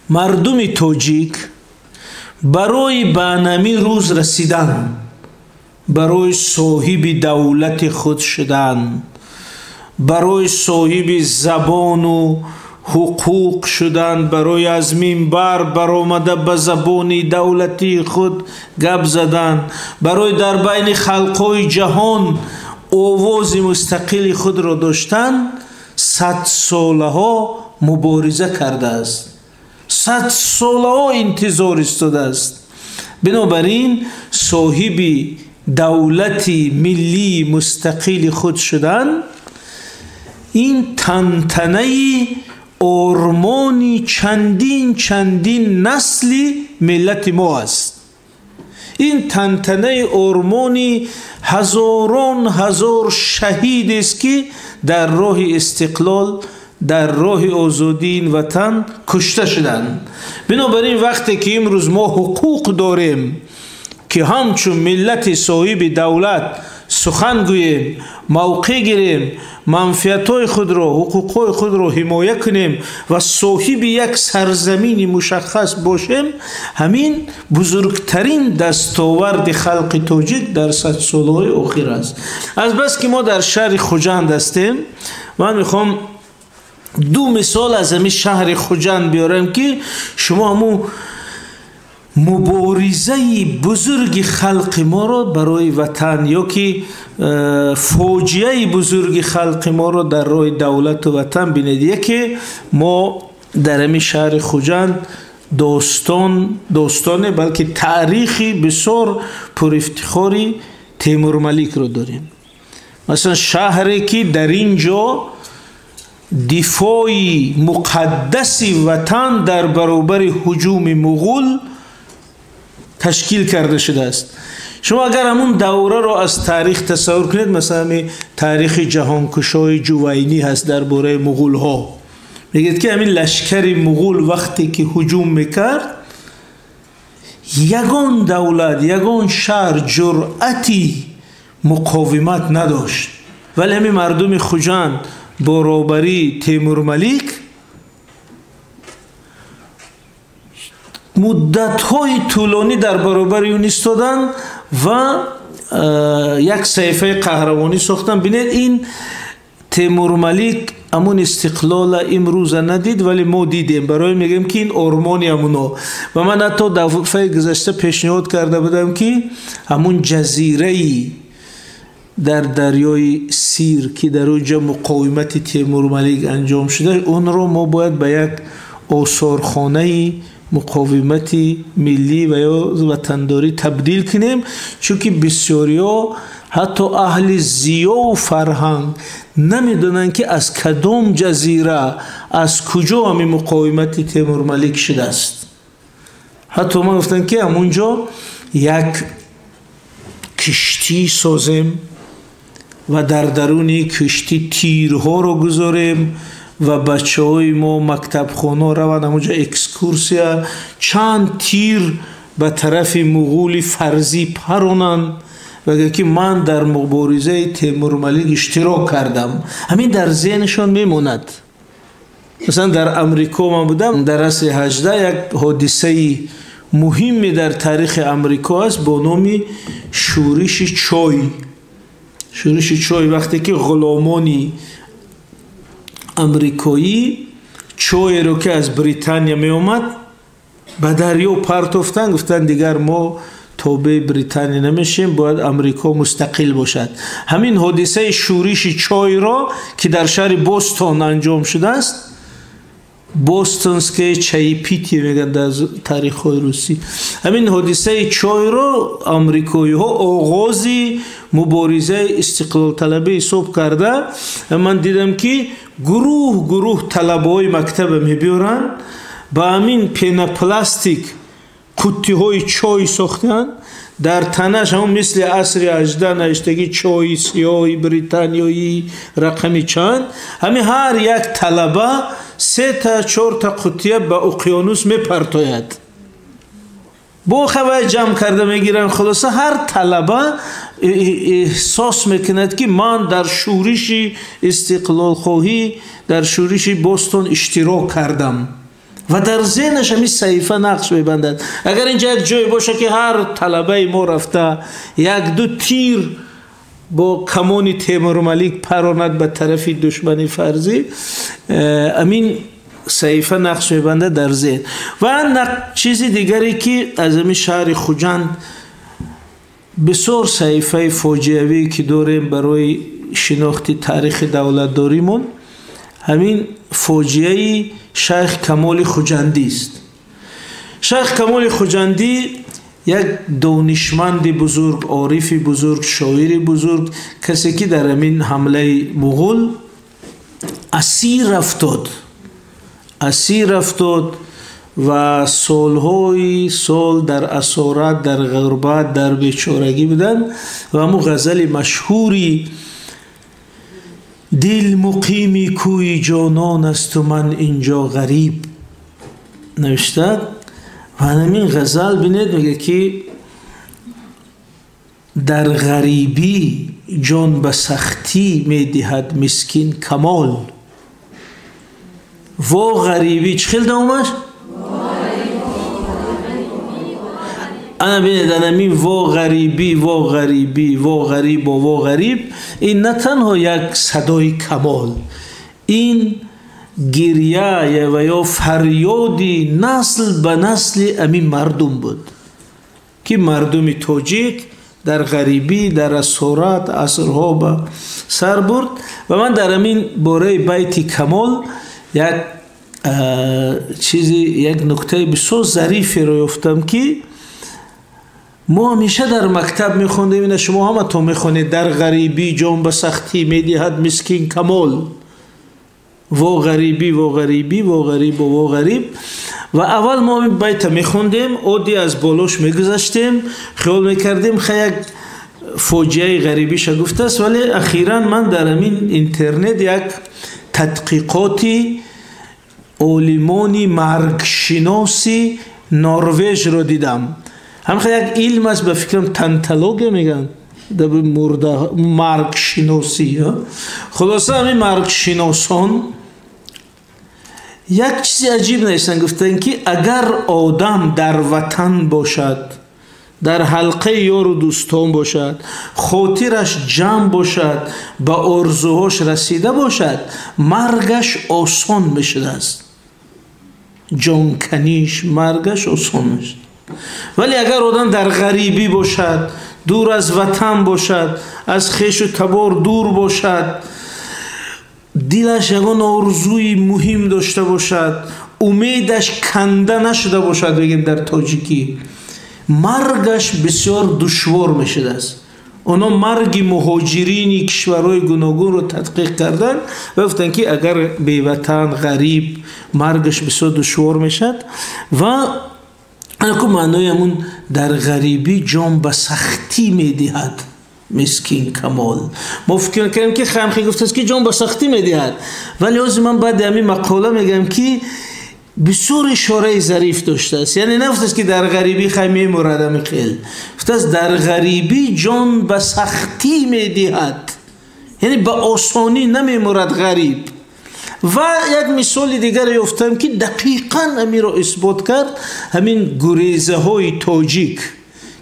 مردم توجیک برای بانمی روز رسیدن، برای صاحب دولت خود شدن، برای صاحب زبان و حقوق شدن، برای از منبر برآمده به زبان دولتی خود گپ زدن، برای در بین خلقای جهان آواز مستقل خود را داشتن، 100 ساله ها مبارزه کرده است، 100 ساله ها انتظار استاده است. بنابراین صاحب دولتی ملی مستقل خود شدن این تنتنه ارمانی چندین نسلی ملت ما است. این تنتنه ارمانی هزاران هزار شهید است که در راه استقلال، در راه آزادی این وطن کشته شدند. بنابراین وقتی که امروز ما حقوق داریم که همچون ملت صاحب دولت سخن گوییم، موقع گیریم، منفعت‌های خود را، حقوق‌های خود را حمایت کنیم و صاحب یک سرزمین مشخص باشیم، همین بزرگترین دستاورد خلق تاجیک در 100 سال‌های اخیر است. از بس که ما در شهر خوجند هستیم، من میخوام 2 مثال از همین شهر خوجند بیارم که شما همون مبارزه بزرگ خلق ما را برای وطن یا که فاجعه بزرگ خلق ما را در راه دولت و وطن بینید. یکی ما در همین شهر خوجند داستان بلکه تاریخی بسیار پر افتخاری تیمور ملیک رو داریم. مثلا شهری که در اینجا دفاع مقدس وطن در برابر هجوم مغول تشکیل کرده شده است. شما اگر همون دوره را از تاریخ تصور کنید، مثلا تاریخ جهانکشای جوینی هست درباره مغول ها، میگید که همین لشکر مغول وقتی که هجوم میکرد، یگان دولت، یگان شهر جرأتی مقاومت نداشت، ولی همین مردم خوجند برابری تیمور ملیک مدت‌های طولانی در برابر اون ایستادن و یک صحیفه قهرمانی ساختن. ببینید این تیمور ملیک همون استقلال امروز ندید ولی ما دیدیم، برای میگم که این ارمانی همونو. و من حتی دفعه گذشته پیشنهاد کرده بودم که همون جزیره‌ای در دریای سیر که در اونجا مقاومت تیمور ملیک انجام شده، اون رو ما باید به یک آثارخانه مقاومت ملی و یا وطنداری تبدیل کنیم، چون که بسیاری ها حتی اهل ضیا و فرهنگ نمیدونن که از کدام جزیره، از کجا همین مقاومت تیمور ملیک شده است. حتی ما گفتن که همونجا یک کشتی سازیم و در درون کشتی تیرها رو گذاریم و بچه های ما مکتب خانه روند همونجا اکسکورسیا چند تیر به طرف مغول فرضی پرونن و که من در مبارزه تیمور ملیک اشتراک کردم. همین در ذهنشان میموند. مثلا در امریکا من بودم، در عصر 18 یک حادثه مهمی در تاریخ امریکا است با نام شورش چای. شورش چای وقتی که غلامانی امریکایی چای رو که از بریتانیا می اومد به دریا پرتافتن، گفتن دیگر ما تابع بریتانیا نمیشیم، باید امریکا مستقل باشد. همین حادثه شورش چای را که در شهر بوستون انجام شده است، بوستونسکه چای پیتی میگن در تاریخ های روسی، همین حادثه چای را امریکایی ها آغازی مبارزه استقلال طلبی حساب کرده. من دیدم که گروه طلبه های مکتب می بیارن با همین پینا پلاستیک قوطی های چای ساختن، در تنش هم مثل عصر 18 نوشتگی چای سیاه بریتانیایی رقمی چند، همین هر یک طلبه 3 تا 4 تا قوطی به اقیانوس می پرتاید، با خبر جمع کرده میگیرن. خلاصه هر طلبه احساس میکند که من در شورش استقلال خواهی، در شورش بوستون اشتراک کردم و در ذهنش همین صحیفه نقش میبندد. اگر اینجا یک جای باشه که هر طلبه ما رفته یک دو تیر با کمان تیمورملیک پراند به طرف دشمن فرضی، امین صحیفه نقش میبنده در ذهن. و چیزی دیگری که از همین شهر خوجند بسیار صحیفه فاجعه‌ای که داریم برای شناخت تاریخ دولت داریمون، همین فاجعه شیخ کمال خوجندی است. شیخ کمال خوجندی یک دانشمند بزرگ، عارف بزرگ، شاعر بزرگ، کسی که در همین حمله مغول اسیر افتاد و سالهای سال در اسارت، در غربت، در بیچارگی بودن و همو غزل مشهوری دل مقیمی کوی جانان است و من اینجا غریب نوشته. و همین غزل بینید میگه که در غریبی جان به سختی میدهد مسکین کمال. و غریبی چه خیل دومش؟ انا بینید انمی و غریبی و غریبی و غریب و غریب، این نه تنها یک صدای کمال، این گریه و یا فریادی نسل به نسل امی مردم بود که مردم تاجیک در غریبی، در اسارت عصرها به سر برد. و من در همین باره بیت کمال یک نکته بسیار ظریفی رو یافتم که ما همیشه در مکتب میخوندیم، این شما هم تو میخونید در غریبی جان به سختی میدهد مسکین کمال، و غریبی و غریبی و غریب و غریب. و اول ما بیت میخوندیم، عادی از بالاش میگذشتیم، خیال میکردیم یک فوجیه غریبی شگفته است، ولی اخیراً من در همین اینترنت یک تدقیقاتی عالمانی مرگشناسی نروژ رو دیدم. همخه یک علم است، به فکرم تنتولوژی میگن، در مرگ شناسی. خلاصه همین مرگ شناسان یک چیزی عجیب نیستن، گفتن که اگر آدم در وطن باشد، در حلقه یار و دوستان باشد، خاطرش جمع باشد، به آرزوهاش رسیده باشد، مرگش آسان میشد است، جانکنیش مرگش آسان میشد. ولی اگر آدم در غریبی باشد، دور از وطن باشد، از خویش و تبار دور باشد، دلش یگان آرزوی مهم داشته باشد، امیدش کنده نشده باشد، بگیم در تاجیکی، مرگش بسیار دشوار میشد است. اونا مرگ مهاجرین کشورهای گوناگون رو تدقیق کردن و گفتن که اگر بی وطن غریب مرگش بسیار دشوار میشد. و انا معنای همون در غریبی جان به سختی میدهد مسکین کمال. ما فکر کردیم که خمخی گفته است که جان به سختی میدهد، ولی از من بعد همین مقاله میگم که بسیار اشاره ظریف داشته است. یعنی نفت است که در غریبی خیمی مرادم خیل گفته است در غریبی جان به سختی میدهد، یعنی به آسانی نمیمرد غریب. و یک مثال دیگر یافتم که دقیقاً همین را اثبات کرد، همین گریزه های تاجیک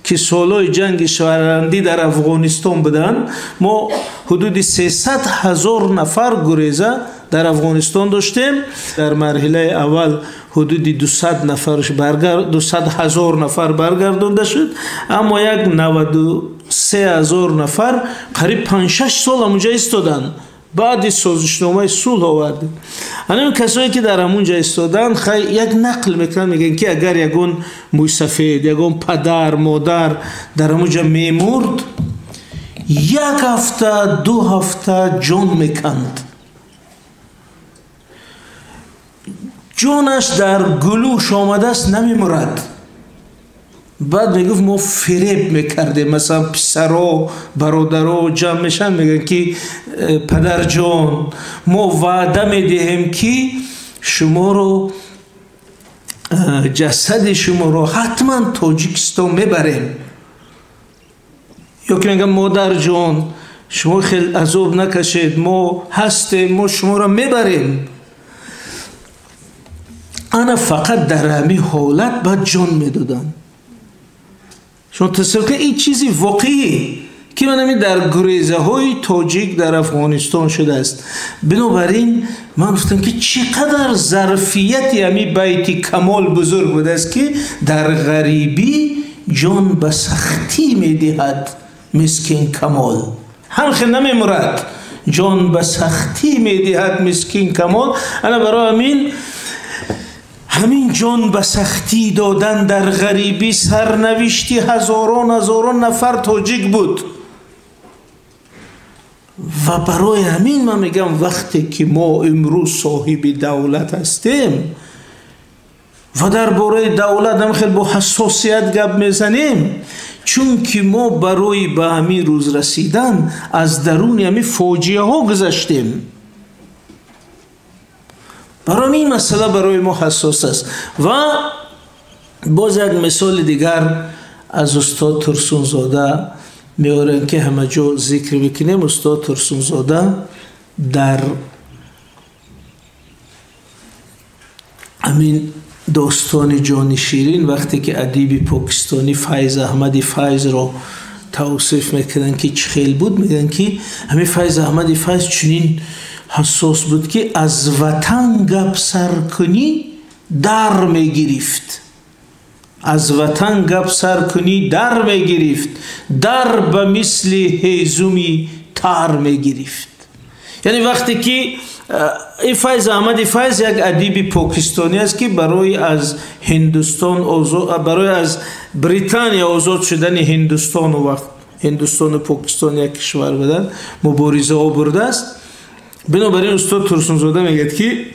که سالهای جنگ شهروندی در افغانستان بودن. ما حدود 300,000 نفر گریزه در افغانستان داشتیم. در مرحله اول حدود 200,000 نفر برگردانده شد، اما یک 93,000 نفر قریب 5-6 سال همونجا ایستادن. بعد سازشنامه صلح آورد. همین کسایی که در همونجا ایستادن یک نقل میکنن، میگن که اگر یگون موی سفید، یگون پدر مادر در همونجا میمرد، 1 هفته 2 هفته جان میکند، جانش در گلوش آمده است نمیمرد. بعد میگفت ما فریب میکردیم، مثلا پسرها برادرها جمع میشن میگن که پدر جان ما وعده میدهیم که شما رو، جسد شما رو حتما تاجیکستان میبریم، یا که میگن مادر جان شما خیلی عذاب نکشید، ما هستیم، ما شما رو میبریم. انا فقط در همین حالت باید جان میدادن. شما تصور کنید این چیزی واقعی که من در گریزه های تاجیک در افغانستان شده است. بنابراین من گفتم که چقدر ظرفیتی همین بیت کمال بزرگ بوده است که در غریبی جان به سختی میدهد مسکین کمال. هم خیلی نمیمرد، جان به سختی میدهد مسکین کمال. انا برای همین جان به سختی دادن در غریبی سرنوشتی هزاران نفر تاجیک بود. و برای همین من میگم وقتی که ما امروز صاحب دولت هستیم و درباره دولت هم خیلی با حساسیت گپ میزنیم، چون که ما برای به همین روز رسیدن از درون همین فاجعه ها گذشتیم. برای این مسئله برای ما حساس است. و باز یک مثال دیگر از استاد ترسونزاده میارن که همه جا ذکر بکنیم. استاد ترسونزاده در همین داستان جان شیرین وقتی که ادیب پاکستانی فیض احمد فیض را توصیف میکنن که چه خیل بود، میگن که همین فیض احمد فیض چنین حساس بود که از وطن گپ سر کنی در میگرفت. از وطن گپ سر کنی در میگرفت، در به مثل هیزومی تر میگرفت. یعنی وقتی که فیض احمد فیض یک ادیب پاکستانی است که برای از هندوستان برای از بریتانیا آزاد شدن هندوستان و وقت هندوستان و پاکستان یک کشور بودن مبارزه آورده است. بنابراین استاد ترسونزاده میگه که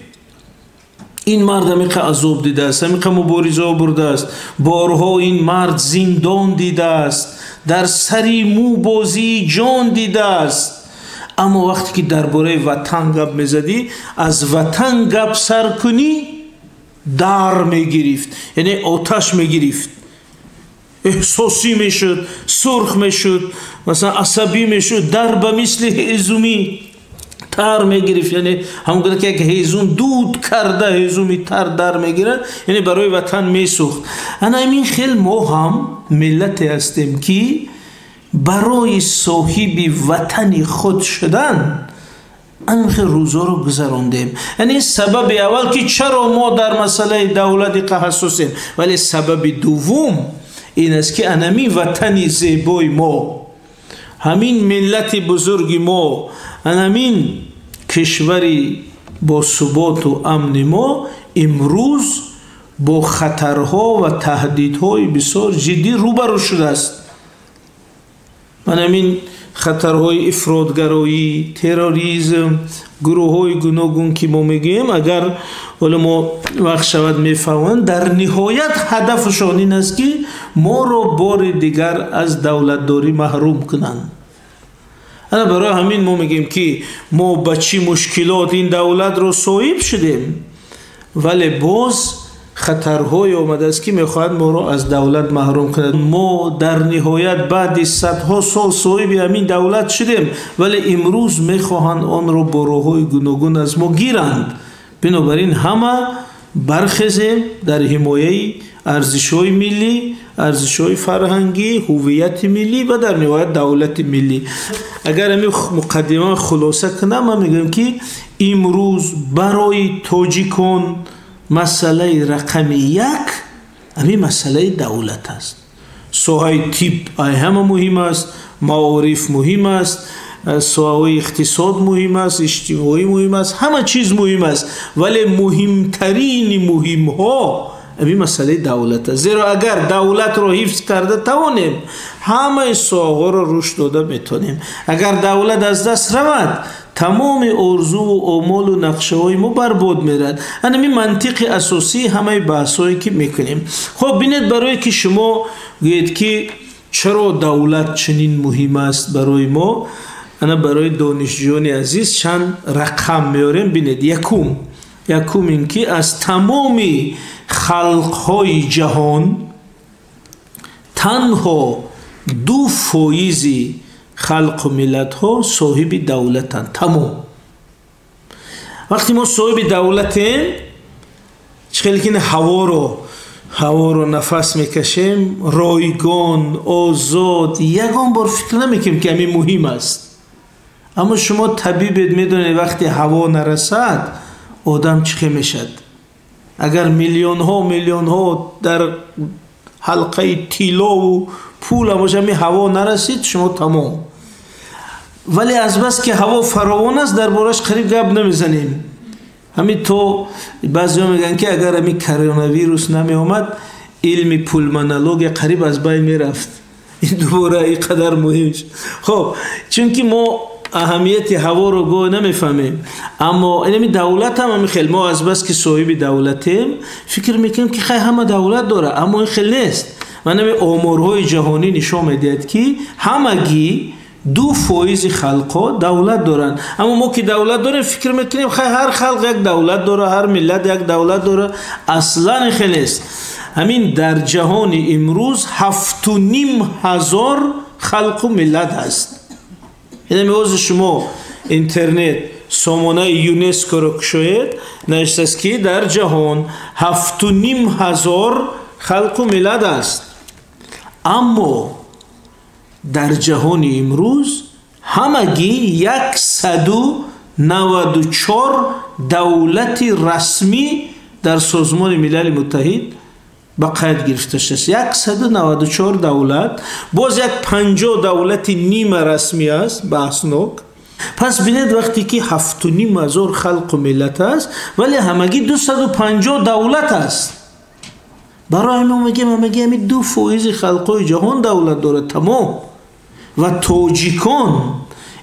این مرد همیقه عذاب دیده است، همیقه مبارزه آورده است، بارها این مرد زندان دیده است، در سری مو بازی جان دیده است. اما وقتی که درباره وطن گپ میزدی، از وطن گپ سر کنی در میگرفت، یعنی آتش میگرفت، احساسی میشد، سرخ میشد، مثلا عصبی میشد، در به مثل هیزومی تر میگرفت. یعنی همونقدر که یک هیزم دود کرده هیزومی تر در میگیرد، یعنی برای وطن میسوخت. انا همین خیلی ما هم ملتی هستیم که برای صاحب وطن خود شدن انخی روزا رو گذراندیم. یعنی سبب اول که چرا ما در مسئله دولت حساسیم، ولی سبب دوم این است که انمی وطن زیبای ما، همین ملت بزرگ ما، همین کشوری با ثبات و امن ما امروز با خطرها و تهدیدهای بسیار جدی روبرو شده است. من همین خطرهای افراطگرایی، تروریسم، گروه‌های گوناگون که ما میگیم، اگر ما وقت شود میفهمند، در نهایت هدفشان این است که ما را بار دیگر از دولتداری محروم کنند. انا برای همین ما میگیم که ما با چی مشکلات این دولت رو صاحب شدیم، ولی باز خطرهای آمده است که میخواهد ما را از دولت محروم کند. ما در نهایت بعد صدها سال صاحب همین دولت شدیم، ولی امروز میخواهند آن را با راههای گوناگون از ما گیرند. بنابراین همه برخیزیم در حمایه ارزش‌های ملی، ارزش‌های فرهنگی، هویت ملی و در نهایت دولت ملی. اگر همین مقدمه خلاصه کنم، من میگم که امروز برای تاجیکان مسئله رقم یک همین مسئله دولت است. ساحه طب همه مهم است، معارف مهم است، ساحه اقتصاد مهم است، اجتماعی مهم است، همه چیز مهم است، ولی مهمترین مهم ها همین مسئله دولت است. زیرا اگر دولت را حفظ کرده توانیم همه ساحه را رشد داده میتونیم. اگر دولت از دست رود تمام ارزو و آمال و نقشه های ما برباد میرد. همین منطق اساسی همه بحثایی که میکنیم. خب بینید، برای که شما گویید که چرا دولت چنین مهم است برای ما، انا برای دانشجویان عزیز چند رقم میاریم. بینید، یکم این که از تمام خلقهای جهان تنها 2% خلق و ملت ها صاحب دولتن. تمام. وقتی ما صاحب دولتیم چخیلی که هوا رو نفس میکشیم رایگان آزاد یگان بار فکر نمیکنیم که همین مهم است. اما شما طبیبت میدونید وقتی هوا نرسد آدم چه میشد. اگر میلیون ها در حلقه طلا و پول باشه همین هوا نرسید شما تمام. ولی از بس که هوا فراوان است دربارش قریب گپ نمیزنیم. همین تو بعضی میگن که اگر همین کرونا ویروس نمی آمد علم پولمونولوژی قریب از بین میرفت. این دوباره اینقدر مهم شد. خب چون که ما اهمیت هوا رو گوه نمیفهمیم، اما این دولت هم خیلی ما از بس که صاحب دولتیم فکر میکنیم که خیلی همه دولت داره، اما این خیلی نیست. من همین آمارهای جهانی نشون میدهد که همگی 2% خلقا دولت دارن. اما ما که دولت داریم فکر میکنیم خیلی هر خلق یک دولت داره، هر ملت یک دولت داره. اصلا خیلی نیست. همین در جهان امروز 7,500 خلق و ملت هست. یعنی موضوع شما اینترنت سامانه یونسکو رو کشید نوشته است که در جهان 7,500 خلق و ملت است. اما در جهان امروز همگی 194 دولت رسمی در سازمان ملل متحد با قید گرفته است. 194 دولت، باز 50 دولت نیمه رسمی است بحثناک. پس بینید وقتی که 7,500 خلق و ملت است ولی همگی 250 دولت است. برای ما میگیم همین 2% خلقای جهان دولت داره تمام. و تاجیکان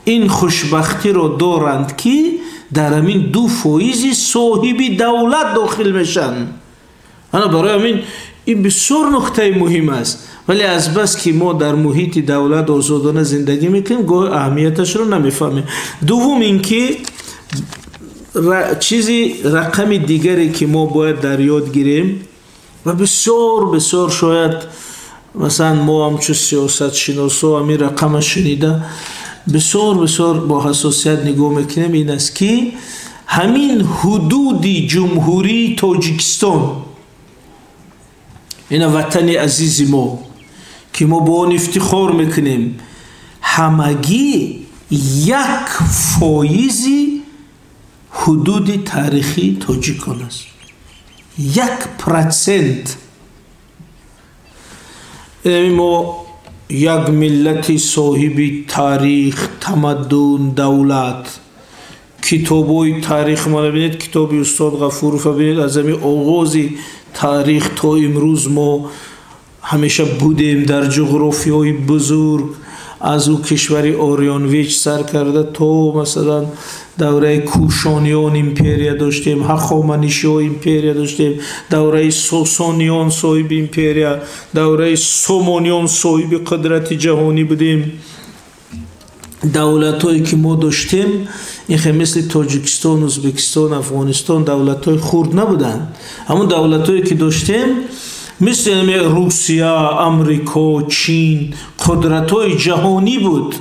این خوشبختی رو دارند که در همین 2% صاحب دولت داخل میشن. برای همین این بسیار نکته مهم است. ولی از بس که ما در محیط دولت آزادانه زندگی میکنیم گاه اهمیتش رو نمیفهمیم. دوم اینکه چیزی رقم دیگری که ما باید در یاد گیریم و بسیار شاید مثلا ما همچون سیاست شناسا همین رقم شنیده بسیار با حساسیت نگاه میکنیم، این است که همین حدود جمهوری تاجیکستان، این وطن عزیز ما که ما با آن افتخار میکنیم، همگی 1% حدود تاریخی تاجیکان است. 1%. ما یک ملت صاحب تاریخ، تمدن، دولت. کتابای تاریخ ما ببینید، کتاب استاد غفورов ببینید، از همین آغاز تاریخ تا امروز ما همیشه بودیم در جغرافیای بزرگ. از او کشور آریانویچ سر کرده تا مثلا دوره کوشانیان ایمپریا داشتیم، هخامنشیان ایمپریا داشتیم، دوره ساسانیان صاحب ایمپریا، دوره سامانیان صاحب قدرت جهانی بودیم. دولت‌هایی که ما داشتیم این مثل تاجیکستان، ازبکستان، افغانستان دولت‌های خرد نبودند. همون دولت‌هایی که داشتیم مثل روسیه، امریکا، چین قدرت‌های جهانی بود.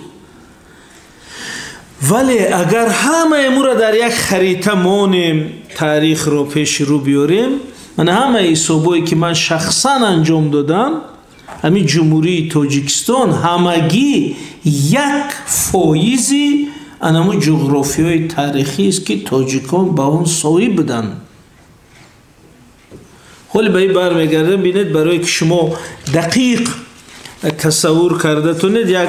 ولی اگر همه امور را در یک خریطه مانیم تاریخ رو پیش رو بیاریم، من همه حسابایی که من شخصا انجام دادم همین جمهوری تاجیکستان همگی 1% انمو جغرافیای تاریخی است که تاجیکان با اون صاحب بودن. خیلی به این برمیگردم. بینید برای که شما دقیق تصور کرده تونید یک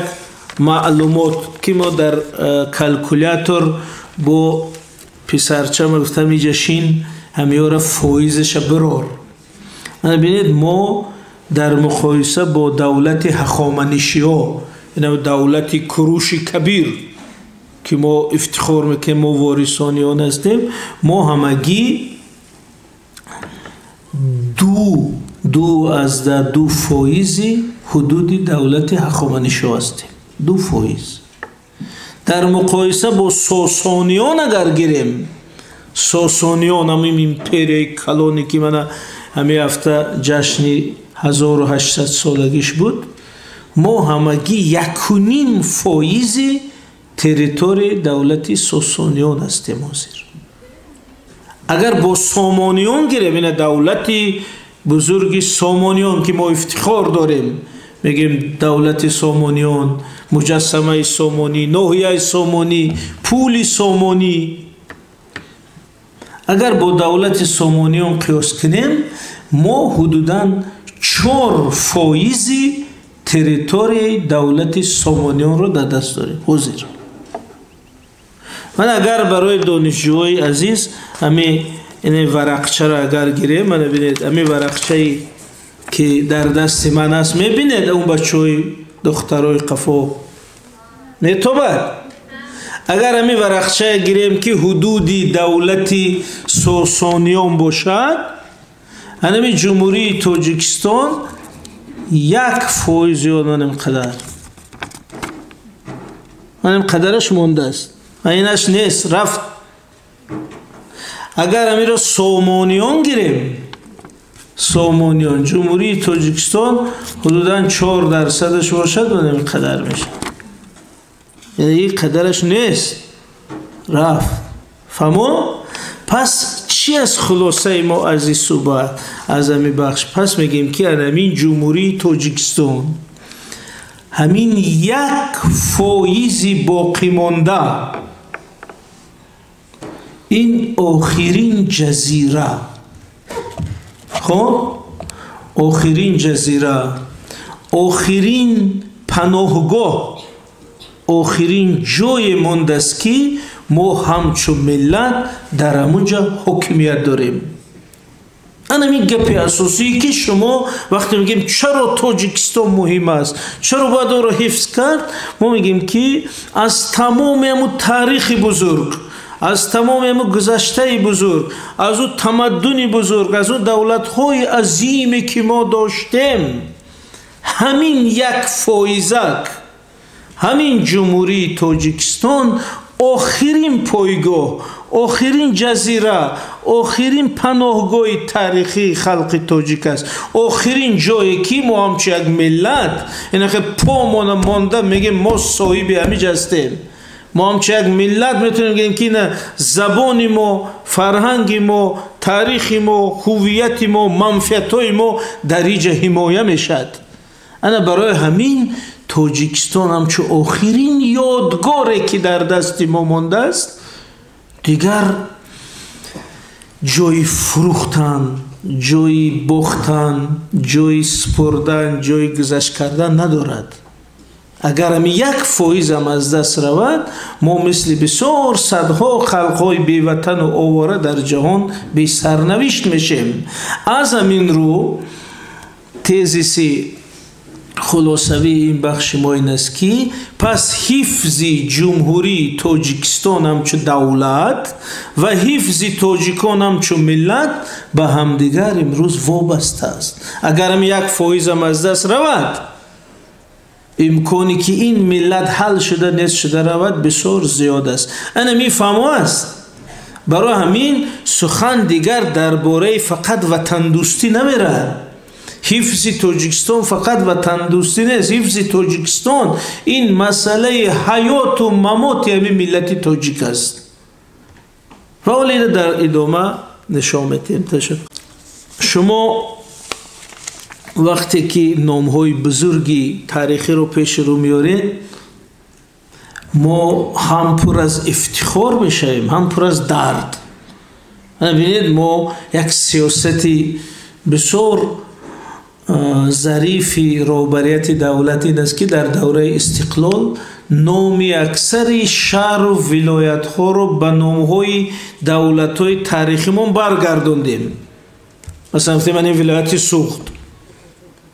معلومات که ما در کلکولاتور با پسرچه گفتم اینجا شین همیاره فایزش برار. بینید ما در مقایسه با دولت هخامنشی‌ها، یعنی دولت کوروش کبیر که ما افتخار میکنیم ما وارثان آن هستیم، ما همگی 2% حدود دولت هخامنشی هستیم. 2%. در مقایسه با ساسانیان اگر گیریم، ساسانیان همین ایمپریای کلانی که من همین هفته جشن 1800 سالگیش بود، ما همگی 1.5% تریتوری دولتی ساسانیان هستیم حاضر. اگر با سامانیون گیریم، این دولتی بزرگ سامانیون که ما افتخار داریم، میگیم دولت سامانیون، مجسمه سامانی، ناحیه سامانی، پول سامانی، اگر با دولت سامانیون قیاس کنیم، ما حدوداً 4% تریتوری دولت سامانیون رو در دست داریم حضور. من اگر برای دانشجوهای عزیز همین این ورقچه را اگر گیریم، من ببینید همین ورقچه که در دست من است، میبینید اون بچهای دخترای قفا میتوبد. اگر همین ورقچه گیریم که حدودی دولتی ساسانیان باشد، همین جمهوری تاجیکستان 1% یا من قدرش مونده است، اینش نیست، رفت. اگر همین را سامانیان گیریم، سامانیان جمهوری تاجیکستان حدوداً 4% باشد، من این قدر میشه، یعنی این قدرش نیست، رفت. فهمو؟ پس چی از خلاصه ما از این صحبت، از همین بخش؟ پس میگیم که همین جمهوری تاجیکستان همین 1% باقی مانده، این آخرین جزیره، خب آخرین جزیره، آخرین پناهگاه، آخرین جای مانده است که ما همچون ملت در همونجا حکمیت داریم. همین گپ اساسی که شما وقتی میگیم چرا تاجیکستان مهم است، چرا باید او را حفظ کرد، ما میگیم که از تمام همون تاریخ بزرگ، از تمام همون گذشته بزرگ، از اون تمدن بزرگ، از اون دولت‌های عظیمی که ما داشتیم، همین 1%، همین جمهوری تاجیکستان آخرین پایگاه، آخرین جزیره، آخرین پناهگاه تاریخی خلق تاجیک است، آخرین جایی که ما همچه یک ملت اینه که پامون مانده میگیم ما صاحب همینجا هستیم، ما همچه یک ملت میتونیم بگیم که نه زبان ما، فرهنگ ما، تاریخ ما، هویت ما، منفعت‌های ما در اینجا حمایه میشد. انا برای همین تاجیکستان همچو آخرین یادگاری که در دست ما مانده است، دیگر جای فروختن، جای باختن، جای سپردن، جای گذشت کردن ندارد. اگر هم 1% هم از دست رود، ما مثل بسیار صدها خلقهای بیوطن و آواره در جهان بی سرنوشت میشیم. از همین رو تزیسی خلاصوی این بخش ما این است که پس حفظ جمهوری تاجیکستان همچو دولت و حفظ تاجیکان همچو ملت به همدیگر امروز وابسته است. اگر هم 1% هم از دست رود، امکانی که این ملت حل شده نیست شده رود بسیار زیاد است. انا میفهمم است. برای همین سخن دیگر درباره فقط وطن دوستی نمیره. حفظ تاجیکستان فقط وطن دوستی نیست، حفظ تاجیکستان این مسئله حیات و ممات همین ملت تاجیک است. و ولی در ادامه نشان میدیم. شما وقتی که نام‌های بزرگی تاریخی رو پیش رو میارید، ما هم پر از افتخار میشیم، هم پر از درد. ببینید ما یک سیاستی بسیار ظریفی رهبریت دولتی است که در دوره استقلال نامی اکثر شهر و ولایت ها رو به نام‌های دولت‌های تاریخی ما برگرداندیم. مثلا من این ولایت سوخت،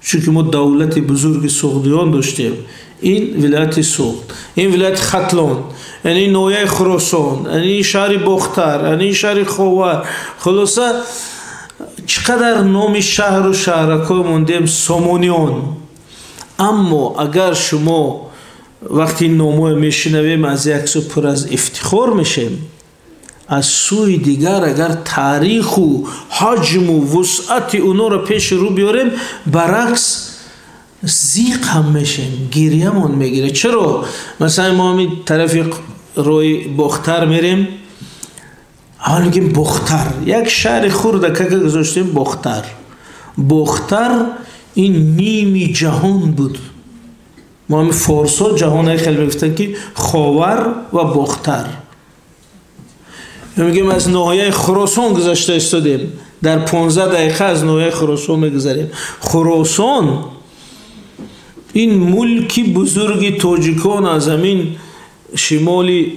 چون که ما دولت بزرگ سوختیان داشتیم، این ولایت سوخت، این ولایت ختلان، یعنی نویه خراسان، یعنی شهر بختر، یعنی شهر خاور. خلاصه چقدر نام شهر و شهرکای موندیم سامانیان. اما اگر شما وقتی نامو میشنویم از یک سو پر از افتخار میشیم، از سوی دیگر اگر تاریخ و حجم و وسعت اونا رو پیش رو بیاریم، برعکس زیق هم میشیم، گریه من میگیره. چرا؟ مثلا ما همین طرف روی بختر میریم، اول میگیم بختر، یک شهر خورده که گذاشتیم بختر. بختر این نیم جهان بود. ما همین فارسا جهان خیلی میگفتن که خاور و بختر. میگیم از ناحیه خراسان گذشته استادیم، در 15 دقیقه از ناحیه خراسان میگذاریم. خراسان این ملکی بزرگی تاجیکان از همین شمالی،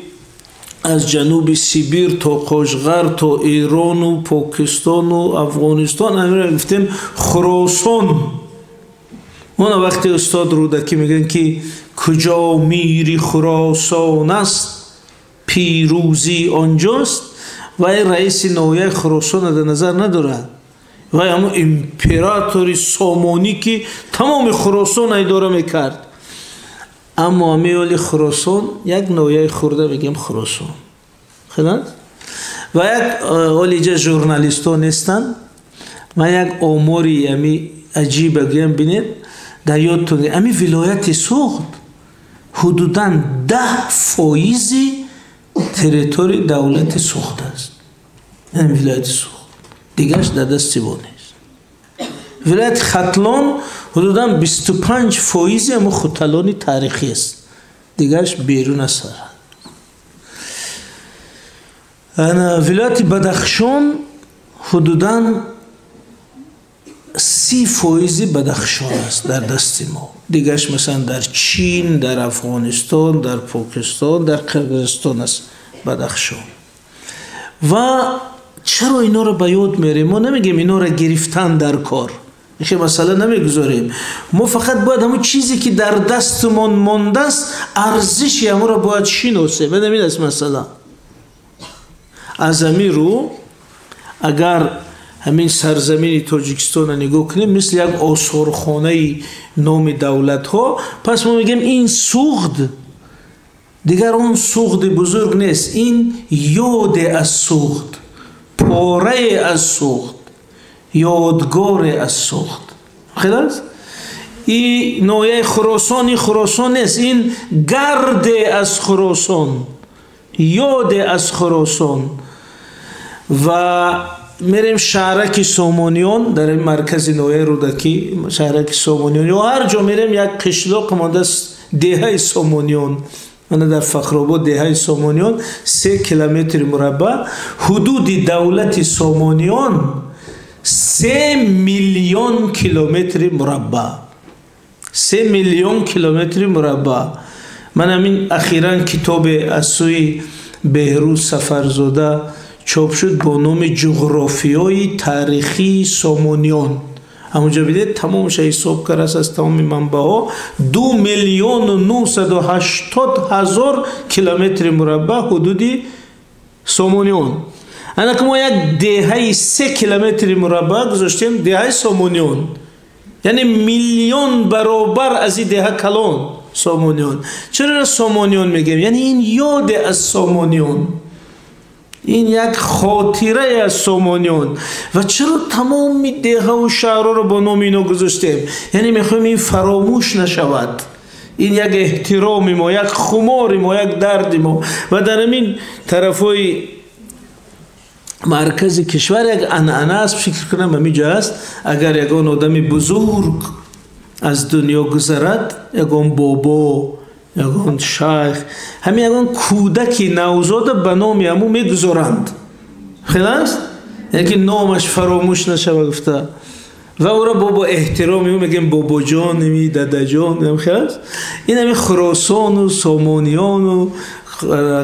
از جنوب سیبیر تا قشقر تا ایران و پاکستان و افغانستان، همین گفتیم خراسان. اون وقتی استاد رودکی میگن که کجا میری خراسان است پیروزی آنجاست، و این رئیس ناحیه خراسان در نظر ندارد، و همون امپراتوری سامانی که تمام خراسان اداره میکرد. اما میولی خراسان یک ناحیه خورده میگیم خراسان. خلاص و یک اولیجا ژورنالیستان هستند، و یک آماری امی عجیب بگیم بینید در یادتون، امی ولایت سوخت حدوداً 10% تریتوری دولت سوخت است. این ولایت سوخت دیگرش در دست ما نیست. ولایت ختلان حدوداً 25% اما ختلانی تاریخی است، دیگرش بیرون از سرحد. ولایت بدخشان حدوداً 30% بدخشان است در دست ما، دیگرش مثلا در چین، در افغانستان، در پاکستان، در قرقیزستان است بدخشان. و چرا اینا رو به یاد میاریم؟ ما نمیگیم اینا رو گرفتن در کار، این مثلا نمیگذاریم. ما فقط باید همون چیزی که در دستمون مانده است ارزشی همون رو باید شناسیم. ببینید است مثلا از همین رو اگر همین سرزمین تاجیکستان نگاه کنیم مثل یک آثارخانه نام دولت ها، پس ما میگیم این سوخت دیگر اون سوخت بزرگ نیست، این یاد از سوخت، پاره از سوخت، یادگار از سوخت. خلاص این ناحیه خراسانی خراسان نیست، این گرد از خراسان، یاد از خراسان. و میریم شهرک سامانیان در این مرکز ناحیه رودکی، شهرک سامانیان، یا هر جا میریم یک قشلاق مانده است دهه سامانیان. من در فخرآباد دهه سامانیان 3 کیلومتر مربع، حدود دولت سامانیان 3 میلیون کیلومتر مربع، 3 میلیون کیلومتر مربع. من همین اخیراً کتاب از سوی بهروز سفرزاده چاپ شد با نام جغرافیای تاریخی سامانیان. همونجا بیدید تمامش حساب کرده است از تمام منبع ها 2,980,000 کیلومتر مربع حدودی سامانیان. انا که ما یک دهه 3 کیلومتر مربع گذاشتیم دهه سامانیان، یعنی میلیون برابر از این دهه کلان سامانیان. چرا سامانیان میگیم؟ یعنی این یاد از سامانیان، این یک خاطره از سامانیان. و چرا تمام دهه و شهرها رو با نام اینا گذاشتیم؟ یعنی میخوایم این فراموش نشود، این یک احترام ما، یک خمار ما، یک درد ما. و در همین طرفای مرکز کشور یک عنعنه است، فکر کنم همینجا است، اگر یکان آدم بزرگ از دنیا گذرد، یکان بابا، یکان شیخ، همین یکان کودکی نوزاد به نام همو میگذارند. خلاص؟ یعنی که نامش فراموش نشود گفته، و او را بابا احترامی میگیم بابا جان، نمی دادا جان. خلاص؟ این همین خراسان و سامانیان و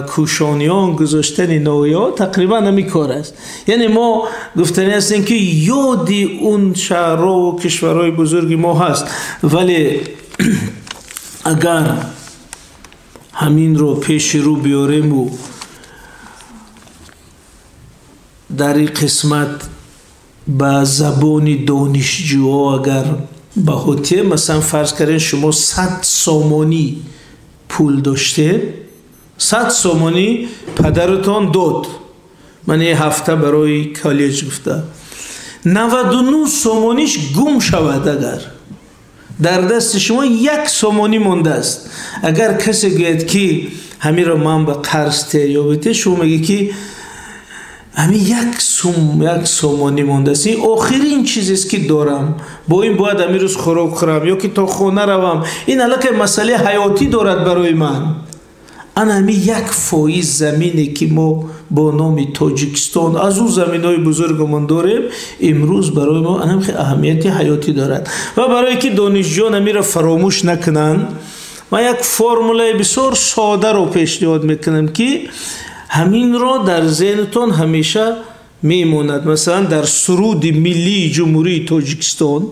کوشانیان گذاشتن ناحیه‌ها تقریبا همین کار است. یعنی ما گفتنی هستیم که یادی اون شهرها و کشورهای بزرگی ما هست، ولی اگر همین رو پیش رو بیاریم و در این قسمت با زبان دانشجوها اگر بهوتیه، مثلا فرض کردین شما 100 سامانی پول داشته، 100 سامانی پدرتان داد، من یه هفته برای کالج گفته، 99 سامانیش گم شود. اگر در دست شما 1 سامانی مونده است، اگر کسی گوید که همین رو من به قرض یا بده، شما میگی که همین یک سومانی مونده است. این آخرین چیزی است که دارم، با این باید همین روز خوراک خورم یا که تا خانه روم. این الان مسئله حیاتی دارد برای من. انا همین یک فایز زمینی که ما با نام تاجیکستان از اون زمین‌های بزرگمون داریم، امروز برای ما خیلی اهمیت حیاتی دارد. و برای که دانشجویان همین را فراموش نکنن، من یک فرمولای بسیار ساده رو پیشنهاد میکنم که همین را در ذهنتون همیشه میموند. مثلا در سرود ملی جمهوری تاجیکستان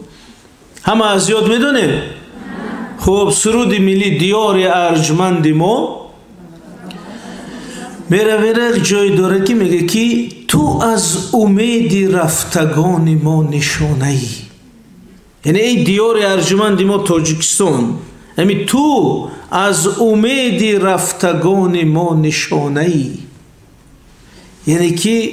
همه از یاد میدونیم. خب سرود ملی دیار ارجمند ما میره جای داره که میگه که تو از امید رفتگان ما نشانه ای. یعنی ای دیار ارجمند ما تاجیکستان، یعنی تو از امید رفتگان ما نشانه ای. یعنی که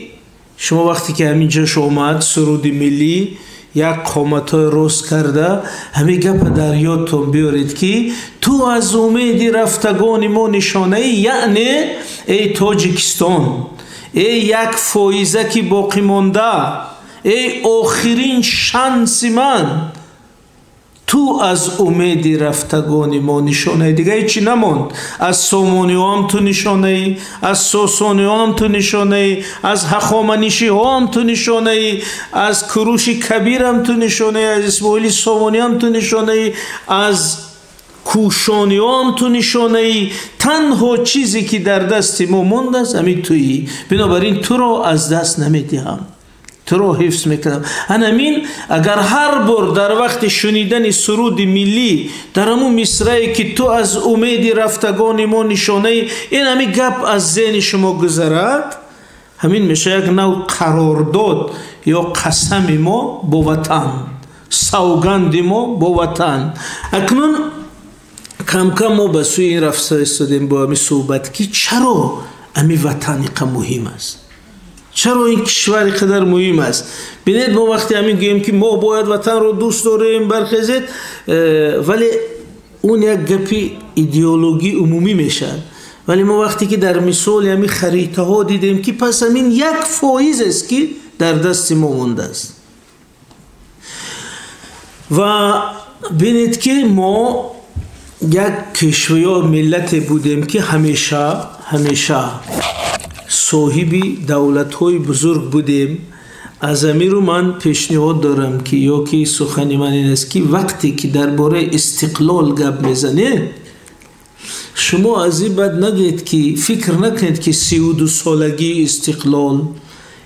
شما وقتی که همینجا شما سرود ملی یک قامت های روز کرده، همین گپ در یادتون بیارید که تو از امید رفتگان ما نشانه ای، یعنی ای تاجیکستان، ای یک فایزه که باقی مانده، ای آخرین شانس من، تو از امید رفتگان ما نشانه ای. دیگه چی نماند؟ از سامانی هم تو نشانه ای، از ساسانی هم تو نشانه ای، از هخامنشی هم تو نشانه ای، از کروش کبیر هم تو نشانه ای، از اسماعیل سامانی هم تو نشانه ای، از کوشانی هم تو نشانه ای. تنها چیزی که در دست ما مونده است همین تویی. بنابراین تو رو از دست نمیدهم، تو رو حفظ میکنم. همین اگر هر بار در وقت شنیدن سرود ملی در همون مصرعی که تو از امید رفتگان ما نشانه ای، این همین گپ از ذهن شما گذرد، همین میشه یک نوع قرارداد یا قسم ما با وطن، سوگند ما با وطن. اکنون کم کم ما به سوی این رفت ایستادیم با همین صحبت که چرا همین وطن اینقدر مهم است، چرا این کشور قدر مهم است. ببینید ما وقتی همین گوییم که ما باید وطن رو دوست داریم برخیزید، ولی اون یک گپی ایدئولوژی عمومی میشه. ولی ما وقتی که در مثال همین خریطه ها دیدیم که پس همین یک فایز است که در دست ما مونده است. و ببینید که ما یک کشور یا ملت بودیم که همیشه صاحبی دولت‌های بزرگ بودیم. از امیر رو من پیشنهاد دارم که یا که سخنی من این است که وقتی که درباره استقلال گپ میزنید، شما از این بد نگید که فکر نکنید که 32 سالگی استقلال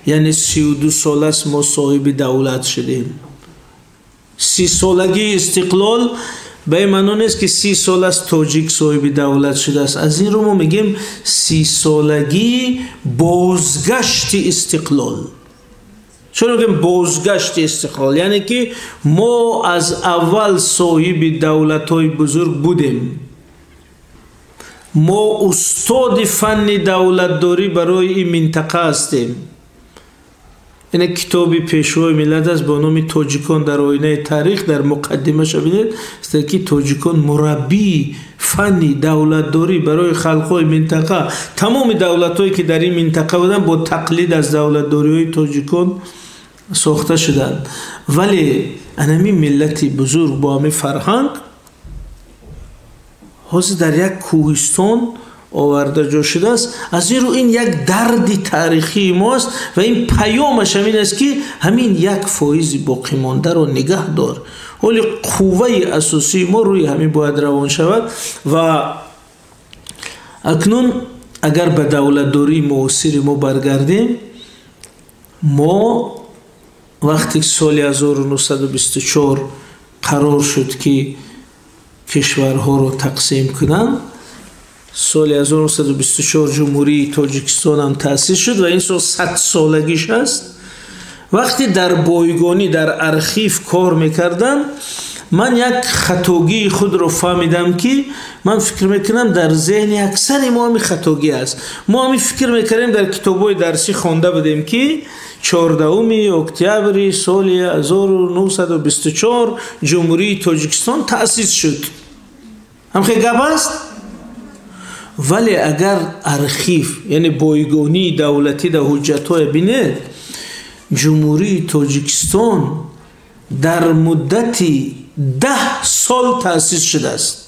یعنی 32 سال است ما صاحب دولت شدیم. 30 سالگی استقلال به این معنی نیست که 30 سال است تاجیک صاحب دولت شده است. از این رو ما میگیم 30 سالگی بازگشت استقلال. چرا میگیم بازگشت استقلال؟ یعنی که ما از اول صاحب دولت‌های بزرگ بودیم، ما استاد فن دولتداری برای این منطقه هستیم. این کتابی پیشوای ملت است با نام تاجیکان در آینه تاریخ. در مقدمه شبینید است که تاجیکان مربی فن دولتداری برای خلقای منطقه، تمام دولت‌هایی که در این منطقه بودن با تقلید از دولتداری‌های تاجیکان ساخته شدند. ولی همین ملتی بزرگ با همین فرهنگ حاضر در یک کوهستان آورده جا شده است. از این رو این یک درد تاریخی ماست و این پیامش همین است که همین یک فایز باقی مانده رو نگه دار. ولی قوه اساسی ما روی همین باید روان شود. و اکنون اگر به دولتداری معاصر ما برگردیم، ما وقتی سال 1924 قرار شد که کشورها رو تقسیم کنند، سال 1924 جمهوری تاجیکستان هم تأسیس شد و این سال 100 سالگیش است. وقتی در بایگانی در ارخیف کار میکردم، من یک خطاگی خود رو فهمیدم که من فکر میکنم در ذهن اکثر ما همین خطاگی است. ما همین فکر میکنیم در کتابای درسی خوانده بودیم که 14 اکتبر سال 1924 جمهوری تاجیکستان تأسیس شد. هم خیلی گپ است. ولی اگر ارخیف یعنی بایگانی دولتی در حجت‌های بینید جمهوری تاجیکستان در مدتی 10 سال تأسیس شده است،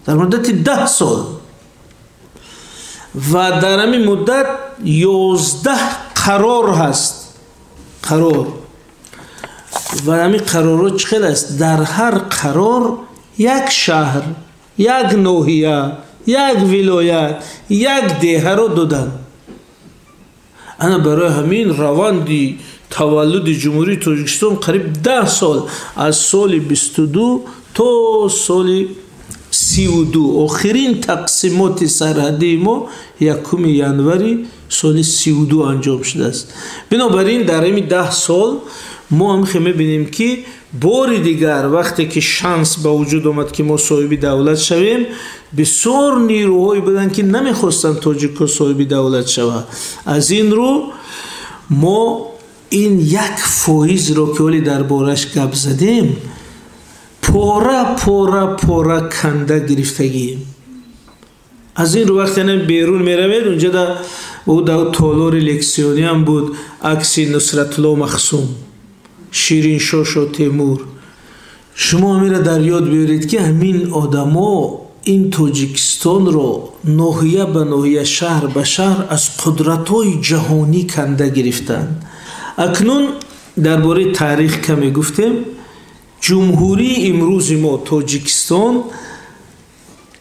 در مدت 10 سال و در همین مدت 11 قرار هست، قرار و همین قرارات چقدر است؟ در هر قرار یک شهر، یک ناحیه، یک ولایت، یک دهه رو دادن. انا برای همین روندی تولد جمهوری تاجیکستان قریب 10 سال، از سال 22 تا سال 32 آخرین تقسیمات سرحدی ما 1 ینوری سال 32 انجام شده است. بنابراین در این 10 سال ما هم می‌بینیم که بار دیگر وقتی که شانس به وجود آمد که ما صاحب دولت شویم، بسیار نیروهایی بودن که نمیخواستن تاجیک‌ها صاحب دولت شود. از این رو ما این یک فایز رو که ولی دربارش گپ زدیم پاره کنده گرفتگیم. از این رو وقتی بیرون میروید اونجا در تالار لکسیونی هم بود عکس نصرت الله مخصوم، شیرین شاه و تیمور. شما میره در یاد بیارید که همین آدما این تاجیکستان رو ناحیه به ناحیه، شهر به شهر از قدرت‌های جهانی کنده گرفتند. اکنون درباره تاریخ کمی گفتیم. جمهوری امروز ما تاجیکستان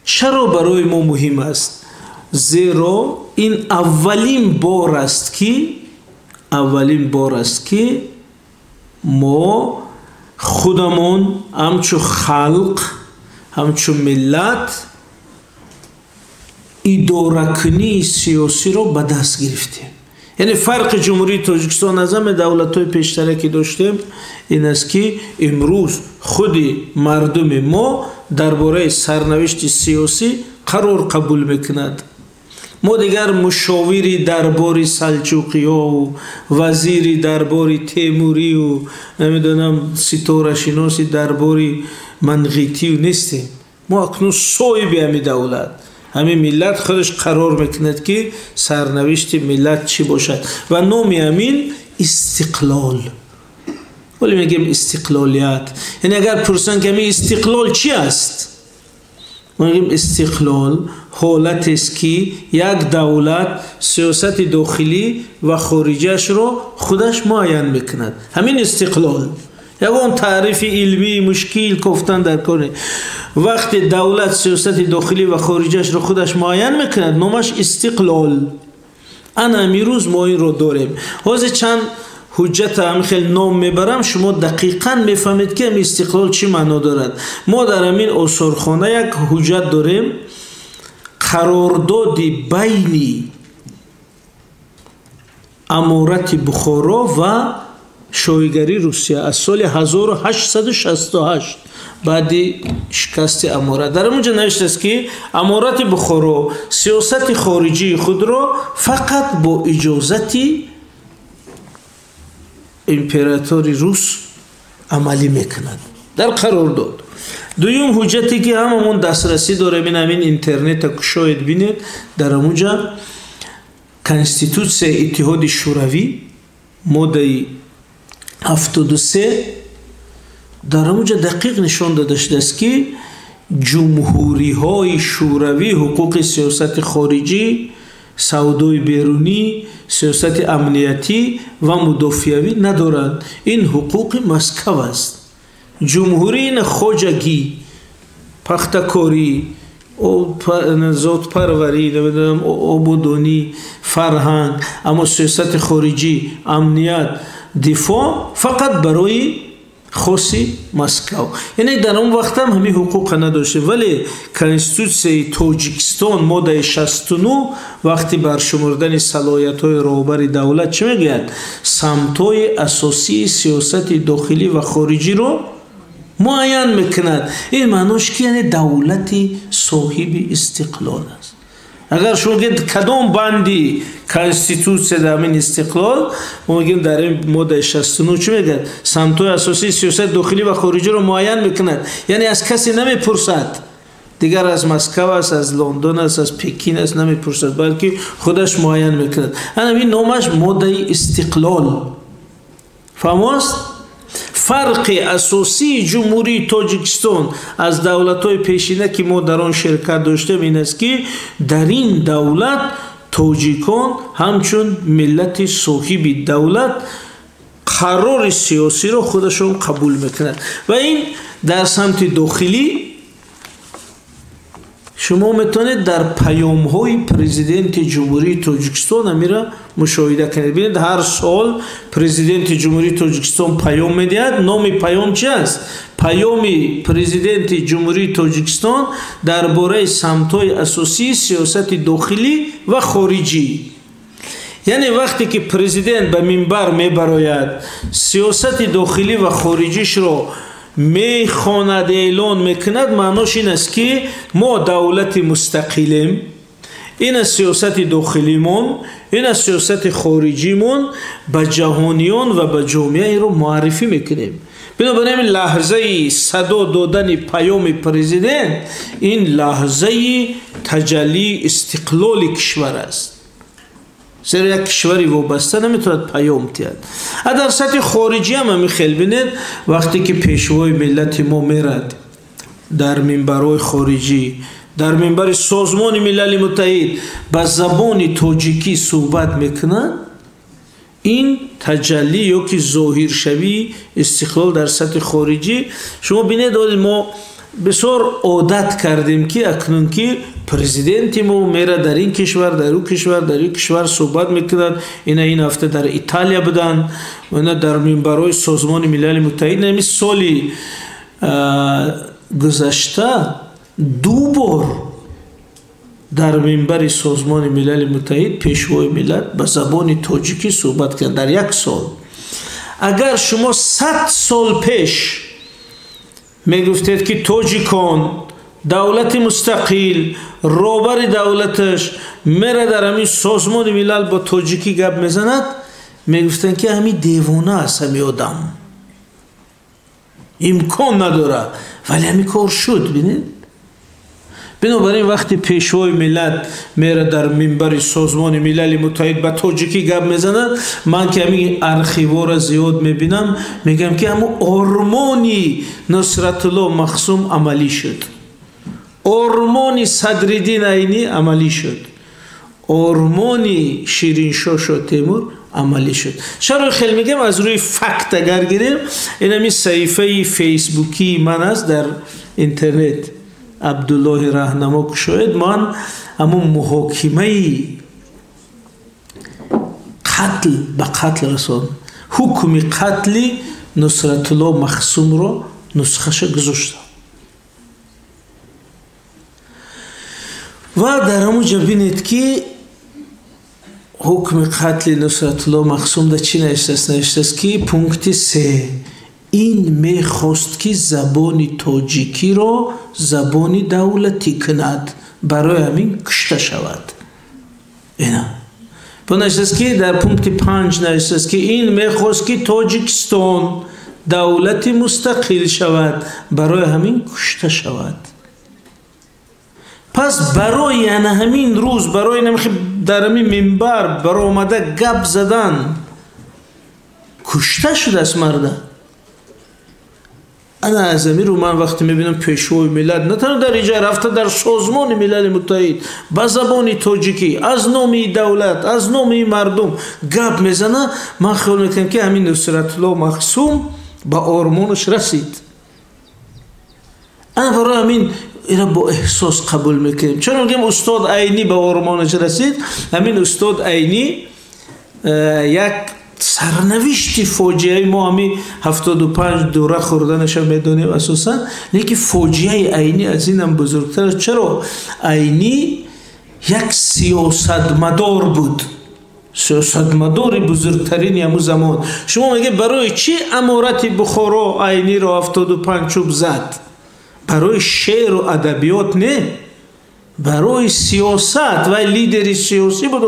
چرا برای ما مهم است؟ زیرا این اولین بار است که ما خودمون همچو خلق، همچو ملت اداره‌کنی سیاسی رو به دست گرفتیم. یعنی فرق جمهوری تاجیکستان از همه دولت‌های پیشتر که داشتیم این است که امروز خود مردم ما درباره سرنوشت سیاسی قرار قبول میکند. ما دیگر مشاوری درباره سلجوقی‌ها و وزیری درباره تیموری و نمیدونم ستاره شناسی درباره منقیتی و نیستیم. ما اکنون صاحب همین دولت، همین ملت خودش قرار میکند که سرنوشت ملت چی باشد و نام همین استقلال. ولی میگیم استقلالیت، یعنی اگر پرسن که همین استقلال چی است؟ ما میگیم استقلال حالت است که یک دولت سیاست داخلی و خارجیش رو خودش معین میکند. همین استقلال. یا اون تعریف علمی مشکل گفتن در کنه. وقتی دولت سیاست داخلی و خارجیش رو خودش معین میکند نامش استقلال. انا میروز ما این رو داریم. حاضر چند حجت هم خیلی نام میبرم، شما دقیقاً میفهمید که استقلال چی معنا دارد. ما در همین آثارخانه یک حجت داریم، قرارداد بین امارت بخارا و شایگری روسیه از سال 1868 بعد شکست امارت. در اونجا نوشته است که امارت بخارا سیاست خارجی خود را فقط با اجازت امپراتور روس عملی میکند در قرارداد. دویم حجتی که هممون دسترسی داره بین همین اینترنت که شاید بینید، در اونجا کنستیتوسیون اتحاد شوروی ماده 73 در اونجا دقیق نشان داده شده است که جمهوری های شوروی حقوق سیاست خارجی، سودای بیرونی، سیاست امنیتی و مدافعی ندارند. این حقوق مسکو است. جمهوری خواجگی، پختکاری، ذات پروری، آبادانی، فرهنگ، اما سیاست خارجی، امنیت، دفاع فقط برای خاصی مسکو. یعنی در اون وقت هم همین حقوق نداشته. ولی کنستیتوسیون تاجیکستان ماده 69 وقتی برشمردن صلاحیت‌های رهبر دولت چه میگه؟ سمت‌های اساسی سیاست داخلی و خارجی رو معین میکند. این معنیش که یعنی دولتی صاحب استقلال است. اگر شما گید کدام بندی کنستیتوسیون در این استقلال، ما میگیم در این ماده 69 چی میگه؟ سمت‌های اساسی سیاست داخلی و خارجی رو معین میکند. یعنی از کسی نمیپرسد دیگر از مسکو است، از لندن است، از پکین است نمیپرسد، بلکه خودش معین میکند. همین نامش ماده استقلال. فهموست؟ فرق اساسی جمهوری تاجیکستان از دولت‌های پیشینه که ما در آن شرکت داشتیم این است که در این دولت تاجیکان همچون ملت صاحب دولت قرار سیاسی را خودشون قبول میکنند و این در سمت داخلی شما میتونید در پیام های پرزیدنت جمهوری تاجیکستان امیرا مشاهده کنید. ببینید هر سال پرزیدنت جمهوری تاجیکستان پیام میدهد. نام پیام چی است؟ پیام پرزیدنت جمهوری تاجیکستان درباره سمت‌های اساسی سیاست داخلی و خارجی. یعنی وقتی که پرزیدنت به منبر میبراید سیاست داخلی و خارجیش را میخواند، اعلان میکند، معناش این است که ما دولت مستقلیم، این است سیاست داخلیمون، این است سیاست خارجیمون، به جهانیان و به جامعه رو معرفی میکنیم. بنابراین لحظه صدا دادن پیام پرزیدنت این لحظه تجلی استقلال کشور است. زیرا یک کشوری وابسته نمیتواند پیام دهد. در سطح خارجی هم خیلی بینید وقتی که پیشوای ملت ما میرد در منبرهای خارجی، در منبر سازمان ملل متحد به زبان تاجیکی صحبت میکنند، این تجلی یا که ظاهر شوی استقلال در سطح خارجی. شما بینید ما بسیار عادت کردیم که اکنون که پرزیدنت ما میره در این کشور، در اون کشور، در این کشور صحبت میکند. این هفته در ایتالیا بودن و در منبرهای سازمان ملل متحد. نمی سالی گذشته 2 بار در منبر سازمان ملل متحد پیشوای ملت به زبان تاجیکی صحبت کرد در 1 سال. اگر شما 100 سال پیش میگفتید که تاجیکان دولت مستقل روبر دولتش میره در همین سازمان ملل با تاجیکی گپ میزند، میگفتن که همین دیوانه است، همین آدم امکان نداره، ولی همین کار شد. بینید؟ بنابراین وقتی پیشوای ملت میره در منبر سازمان ملل متحد با تاجیکی گپ میزند، من که همین ارخیوا را زیاد میبینم میگم که همون آرمانی نصرت الله مخصوم عملی شد، آرمانی صدرالدین عینی عملی شد، آرمانی شیرین شاه تیمور عملی شد. چرا خیلی میگم از روی فکت اگر گیریم، این همین صحیفه فیسبوکی من است در اینترنت عبدالله راهنما کشاید، من همون محاکمه قتل به قتل رسان، حکم قتل نصرت الله مخصوم را نسخش گذاشتم و در همون جا بینید که حکم قتل نصرت الله مخصوم در چی نوشته است که پونکت 3 این میخواست که زبان تاجیکی را زبان دولتی کند، برای همین کشته شود. اینا نوشته است که در پونکت 5 نوشته است که این میخواست که تاجیکستان دولتی مستقل شود، برای همین کشته شود. پس برای همین روز، برای در همین منبر برای آمده گپ زدن کشته شده است مرده. انا از امیر رو من وقتی میبینم پیشوای ملت نه تنها در اینجا رفته در سازمان ملل متحد با زبان تاجیکی از نام دولت، از نام مردم گپ میزنه، من خیال میکنم که همین نصرت الله مخصوم با آرمانش رسید. انا برای همین اینا با احساس قبول میکنیم. چون میگم استاد عینی به آرمانش رسید، همین استاد عینی یک سرنوشت فاجعه ما همین 75 دوره خوردنش هم میدونیم اساسا، لیکن فاجعه عینی از این هم بزرگتر. چرا؟ عینی یک سیاستمدار بود، سیاستمدار بزرگترین همون زمان. شما میگه برای چی امارت بخارا عینی را 75 چوب زد؟ برای شعر و ادبیات نه، برای سیاست و لیدر سیاسی بود.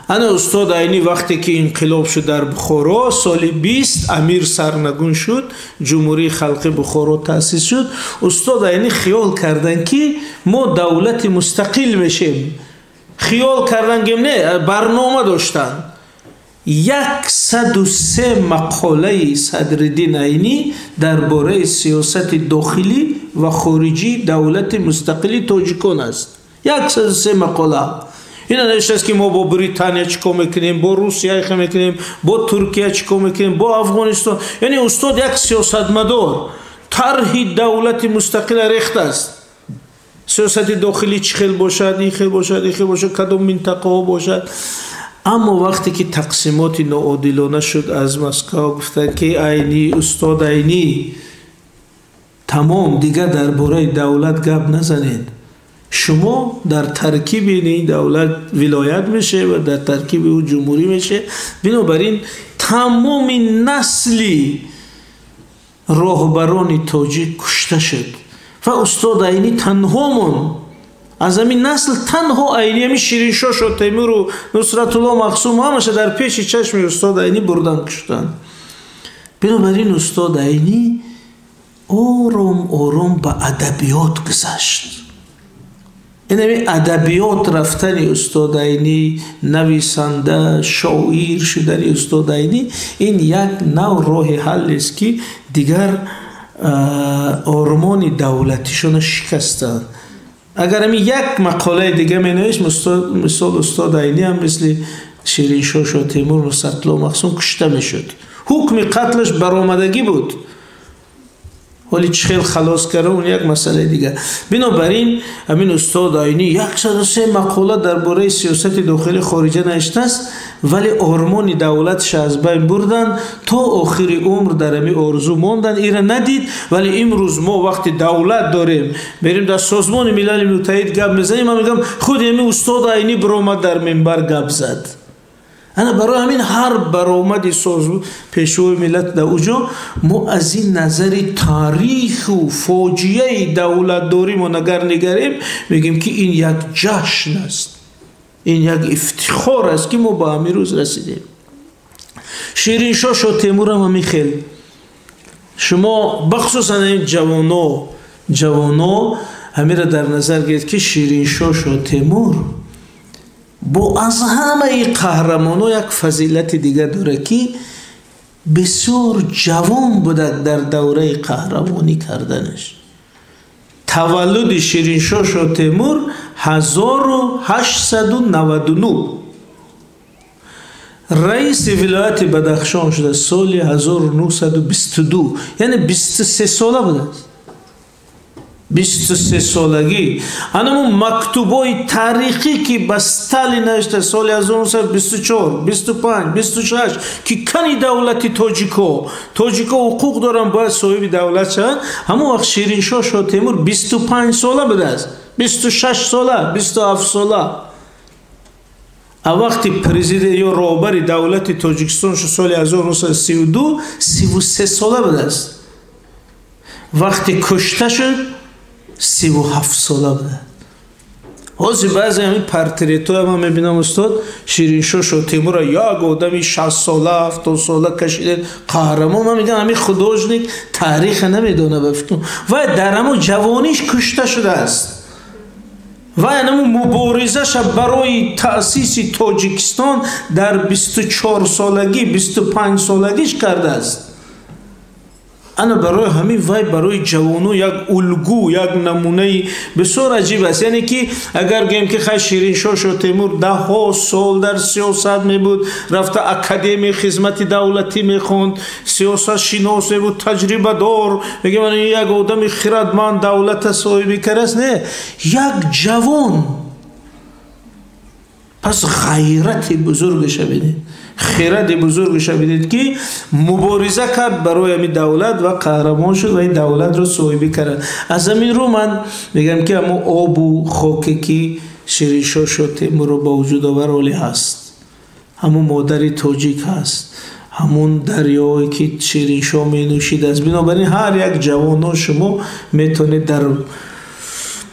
انا استاد عینی وقتی که انقلاب شد در بخارا سال 20 امیر سرنگون شد، جمهوری خلقی بخارا تأسیس شد. استاد عینی خیال کردن که ما دولت مستقل بشیم. خیال کردن که نه، برنامه داشتن. 103 مقاله صدرالدین عینی درباره سیاست داخلی و خارجی دولت مستقلی تاجیکان است. 103 مقاله. این نوشته است که ما با بریتانیا چیکار میکنیم، با روسیه چیکار میکنیم، با ترکیه چیکار میکنیم، با افغانستان. یعنی استاد یک سیاستمدار طرح دولت مستقل ریخته است. سیاست داخلی چه خیل باشد، این خیل باشد، این خیل باشد، کدام منطقه ها باشد. اما وقتی که تقسیمات ناعادلانه شد از مسکو، گفتن که عینی، استاد عینی، تمام دیگه درباره دولت گپ نزنید. شما در ترکیب این دولت ولایت میشه و در ترکیب او جمهوری میشه. بنابراین تمام نسلی راهبران تاجیک کشته شد و استاد عینی تنها مون. از همین نسل تنها عینی، همین شیرین شاه و تیمور و نصرت الله مقسوم همشه در پیش چشم استاد عینی بردن کشتن. بنابراین استاد عینی آرام آرام به ادبیات گذشت. این ادبیات رفتن استاد عینی، نویسنده، شاعر شدن استاد عینی، این یک نوع راه حل است که دیگر آرمان دولتیشون شکستن. اگر همین یک مقاله دیگه می نوشت، مثال استاد عینی هم مثل شیرین شاه و تیمور نصرت الله مقسوم کشته می شد. حکم قتلش برآمدگی بود، ولی چه خیل خلاص کرده اون یک مسئله دیگه. بنابراین همین استاد عینی 103 مقاله درباره سیاست داخلی خارجی نوشته است، ولی آرمان دولتش از بین بردن تا آخر عمر در همین آرزو ماندن. ایره ندید. ولی امروز ما وقتی دولت داریم، بریم در سازمان ملل متحد گپ میزنیم، من میگم خود همین استاد عینی برآمد در منبر گپ زد. انا برای همین هر برآمد سازمان پیشوای ملت در اوجا ما از این نظر تاریخ و فاجعه دولت داریم و نگریم، میگیم که این یک جشن است، این یک افتخار است که ما با همین روز رسیدیم. شیرین شاه و تیمور هم همین خیل. شما بخصوصا این جوانا همین را در نظر گرفت که شیرین شاه و تیمور با از همه قهرمانو یک فضیلت دیگه داره که بسیار جوان بوده در دوره قهرمانی کردنش. تولد شیرین شاه و تیمور 1899. رئیس ولایت بدخشان شده سال 1922، یعنی 23 ساله بوده. 23 سالگی. همون مکتوبای تاریخی که به استالین نوشته سال 1924 25 26 که کنی دولت تاجیکا حقوق دارن باید صاحب دولت شدن، همون وقت شیرین شاه و تیمور 25 ساله بوده است، 26 ساله، 27 ساله. وقتی پرزیدنت یا رهبر دولت تاجیکستان شد سال 1932 33 ساله بوده است. وقتی کشته شد 37 ساله بوده. حاضر بعضی همین پرتریت های من میبینم استاد شیرین شاه و تیمور یک آدمی 60 ساله 70 ساله کشیده قهرمان. من میگم همین خودوجنیک تاریخ نمیدونه بفکن و در همون جوانیش کشته شده است و همون مبارزش برای تأسیس تاجیکستان در 24 سالگی 25 سالگیش کرده است. انا برای همین وای برای جوانو یک الگو، یک نمونه بسیار عجیب است. یعنی که اگر گیم که خیلی شیرین شاه و تیمور 10 سال در سیاست می بود، رفته اکادمی خدمت دولتی می خوند، سیاست شناس می بود، تجربه دار، میگه من یک آدم خردمند دولت صاحبی کرد. نه، یک جوان. پس غیرت بزرگش ببینید، خیرت بزرگش ببینید که مبارزه کرد برای همین دولت و قهرمان شد و این دولت رو صاحبی کرد. از همین رو من میگم که همون آب و خاکی که شیرین شاه و تیمور رو با وجود آور هست، همون مادر تاجیک هست، همون دریایی که شیرین شاه می نوشید است. بنابراین هر یک جوان شما میتونید در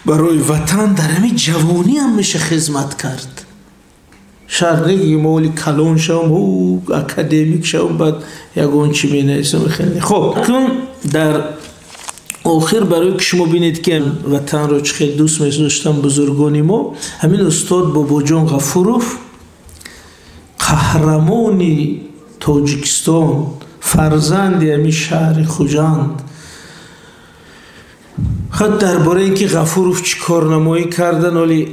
برای وطن در همین جوانی هم میشه خدمت کرد. شرط نگی مولی کلون شوم و اکادمیک شوم بعد یگون چی می نویسم خیلی خب. کن در آخر برای که شما بینید که وطن رو خیلی دوست داشتم بزرگانی ما، همین استاد باباجان غفوروف قهرمانی تاجیکستان، فرزند همین شهر خوجند. خود درباره اینکه غفوروف چی کارنمایی کردن ولی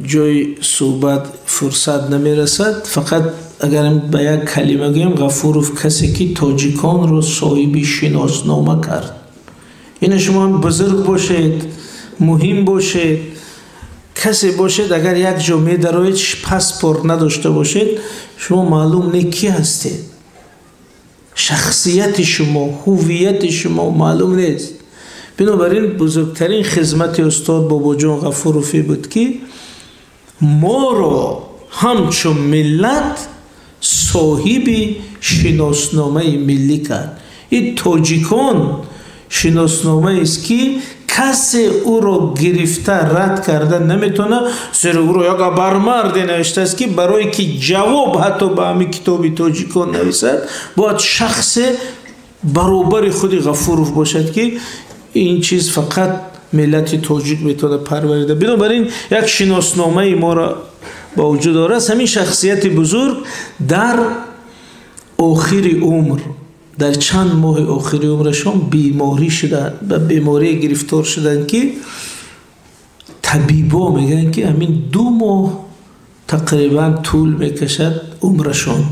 جای صحبت فرصت نمیرسد. فقط اگر به یک کلمه گویم، غفوروف کسی که تاجیکان رو صاحب شناسنامه کرد. این شما بزرگ باشید، مهم باشید، کسی باشید، اگر یک جا می‌دروید پاسپورت نداشته باشید، شما معلوم نیست کی هستید. شخصیت شما، هویت شما معلوم نیست. بنابراین بزرگترین خدمت استاد باباجان غفوروفی بود که ما را همچون ملت صاحب شناسنامه ملی کرد. این تاجیکان شناسنامه است که کسی او را گرفته رد کرده نمیتونه، زیرا او را یک برمرد نوشته است که برای که جواب حتی به همین کتاب تاجیکان نویسد باید شخص برابر خود غفوروف باشد که این چیز فقط ملت تاجیک میتونه پروریده. بنابراین یک شناسنامه ما را با وجود داره. همین شخصیت بزرگ در آخر عمر، در چند ماه آخر عمرشان بیماری شدن، به بیماری گرفتار شدن که طبیبا میگن که همین 2 ماه تقریبا طول میکشد عمرشان.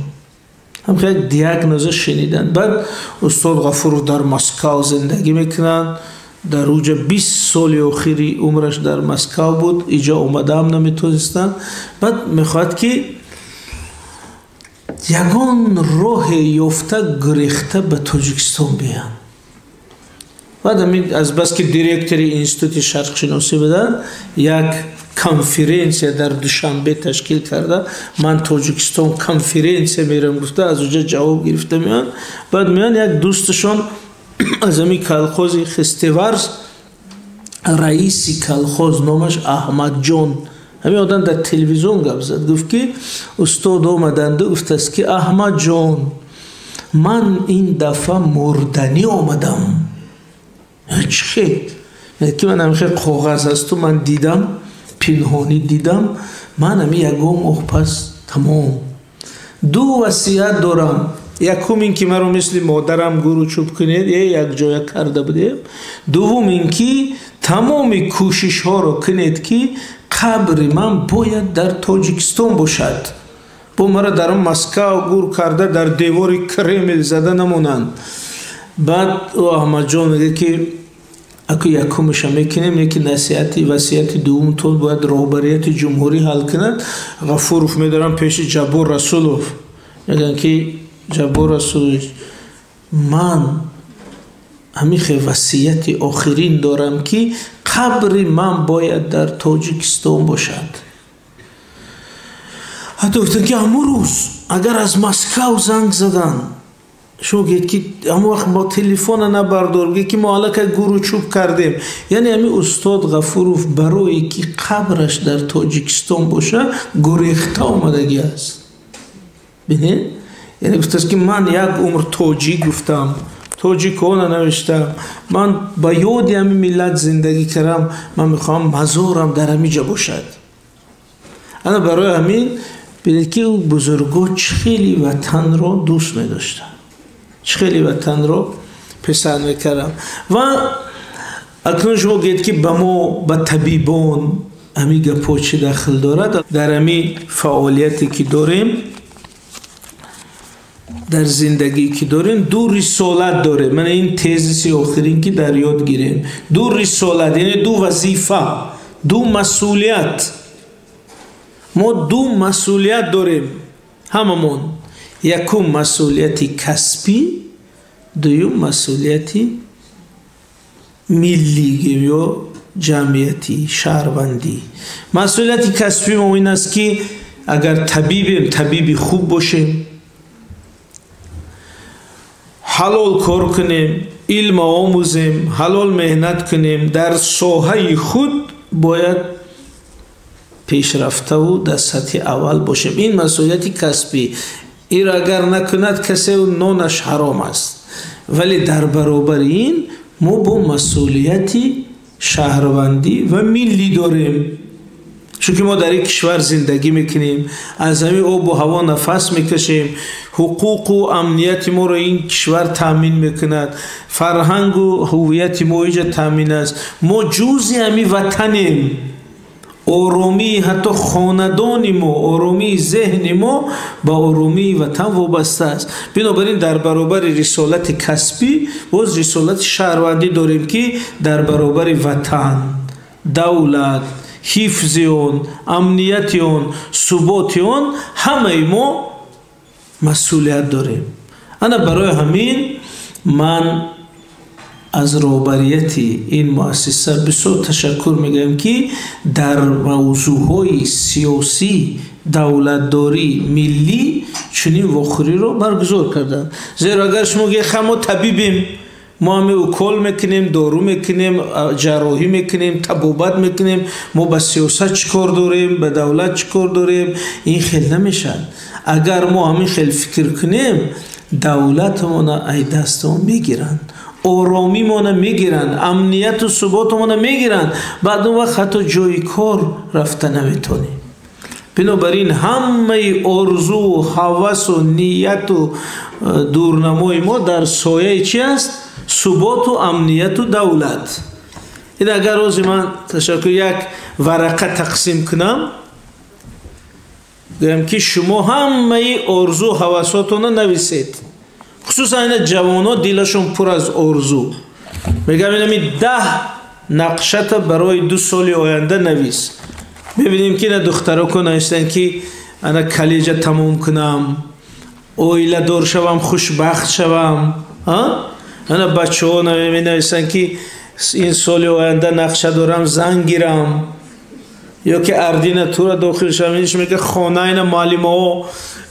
هم خیلی دیاگنوز شنیدن. بعد استاد غفوروف در مسکو زندگی میکنن. در اوج 20 سال آخری عمرش در مسکو بود، اینجا اومده هم نمیتونستن. بعد میخواد که یگان راه یافته گریخته به تاجیکستان بیان. بعد همین از بس که دیرکتری اینستیتوت شرق شناسی بدن، یک کنفرانس در دوشنبه تشکیل کرده. من تاجیکستان کنفرانس میرم گفته، از اونجا جواب گرفته میان. بعد میان یک دوستشون از همین کلخوز خستیورز، رئیسی کلخوز نامش احمد جان، همین آدم در تلویزیون گپ زد، گفت که استاد آمدند و گفت است که احمد جان من این دفعه مردنی آمدم. چه که من همیشه کاغذ هست و من دیدم، پنهانی دیدم، من همین یکم ماه پس تمام 2 وصیت دارم. یکم این که من رو مثل مادرم گورو چوب کنید، یک جای کرده بودیم. دوم این که تمام کوشش ها رو کنید که قبر من باید در تاجیکستان باشد. با مرا در مسکو گور کرده در دیوار کرمل زده نمونند. بعد احمد جان میگه که اکو یکمش میکنیم، یکی نصیحتی وصیت دوم تو باید رهبریت جمهوری حل کند. غفوروف میدارم پیش جبار رسولوف، میگن که جبار رسولوف من همیشه وصیت آخرین دارم که قبر من باید در تاجیکستان باشد. حتی گفتن که همون روز اگر از مسکو زنگ زدن، شما گید که همون وقت با تلفن نبردار، بگید که ما حالا که گورو چوب کردیم. یعنی همین استاد غفوروف برای که قبرش در تاجیکستان باشه گریخته آمدگی است. بینید؟ یعنی گفت که من یک عمر تاجیک گفتم، تاجیکان نوشتم، من با یاد همین ملت زندگی کردم، من میخوام مزارم در همینجا باشد. انا برای همین بینید که او بزرگا خیلی وطن را دوست می‌داشتن، خیلی وطن را پسند می‌کردن. و اکنون شما گید که با ما با طبیبان همین گپا چی دخل دارد. در همین فعالیتی که داریم، در زندگی که داریم، 2 رسالت داره. من این تزیس آخرین که در یاد گیریم، 2 رسالت یعنی 2 وظیفه، 2 مسئولیت. ما 2 مسئولیت داریم هممون. یکم مسئولیتی کسبی، دوم مسئولیتی ملی یا جمعیتی شهروندی. مسئولیتی کسبی ما این است که اگر طبیبی خوب باشیم، حلال کار کنیم، علم آموزیم، حلال مهنت کنیم، در ساحه خود باید пешрафтаву дар сатҳи аввал бошем. Ин масъулияти касбӣ. ин агар накунад касе нонаш ҳаром аст. вале дар баробари ин мо бо масъулияти шаҳрвандӣ ва миллӣ дорем. чунки мо дар ин кишвар зиндагӣ мекунем, аз ҳамин обу ҳаво нафас мекашем, ҳуқуқу амнияти моро ин кишвар таъмин мекунад, фарҳангу ҳуввияти мо инҷа таъмин аст. мо ҷузъи ҳамин ватанем. оромии ҳатто хонадони мо, оромии зеҳни мо ба оромии ватан вобаста аст. бинобар ин дар баробари рисолати касбӣ боз рисолати шаҳрвандӣ дорем, ки дар баробари ватан, давлат, ҳифзи он, амнияти он, суботи он ҳамаи мо масъулият дорем. ана барои ҳамин ман аз роҳбарияти ин муассиса бисёр ташаккур мегӯям, ки дар мавзӯъҳои сиёсӣ, давлатдорӣ, миллӣ чунин вохӯриро баргузор карданд. зеро агар шумо гӯед мо табибем, мо ҳамин укол мекунем, дору мекунем, ҷарроҳӣ мекунем, табобат мекунем, мо ба сиёсат чӣ кор дорем, ба давлат чӣ кор дорем, ин хел намешавад. агар мо ҳамин хел фикр кунем, давлатамона ай дастамон мегиранд, оромимона мегиранд, амнияту суботамона мегиранд, баъд он вақт ҳатто ҷои кор рафта наметонем. бинобар ин ҳамаи орзу, ҳавасу, нияту дурнамои мо дар сояи чӣ аст? суботу амнияту давлат. ин агар рози ман ташаккур як варақа тақсим кунам, гӯям ки шумо ҳамаи орзу ҳавасотона нависед. хусусан ина ҷавоно дилашон пур аз орзу. мегӯям инами 10 нақшата барои 2 соли оянда навис. мебинем ки ина духтароко навистанд ки ана коллеҷа тамом кунам, оиладор шавам, хушбахт шавам. ана бачаҳо менависанд ки ин соли оянда нақша дорам, зан гирам, ё ки ординатура дохил шавам. инш мега хонаина муаллимаҳо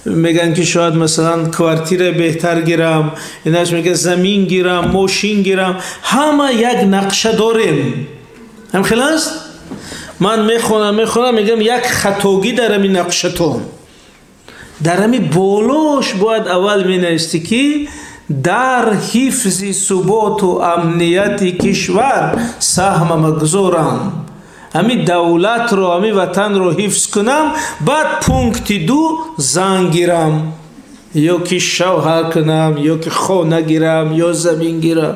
мегӯянд ки шояд масалан квартира беҳтар гирам, инаш мега замин гирам, мошин гирам. ҳама як нақша дорем. ҳамхел аст. ман мехонам мегӯям як хатогӣ дар ҳамин нақшатон. дар ҳамин болош бояд аввал менависти ки дар ҳифзи суботу амнияти кишвар саҳма магузорам. ҳамин давлатро, ҳамин ватанро ҳифз кунам, баъд пункти 2 зан гирам, ё ки шавҳар кунам, ё ки хона гирам, ё замин гирам.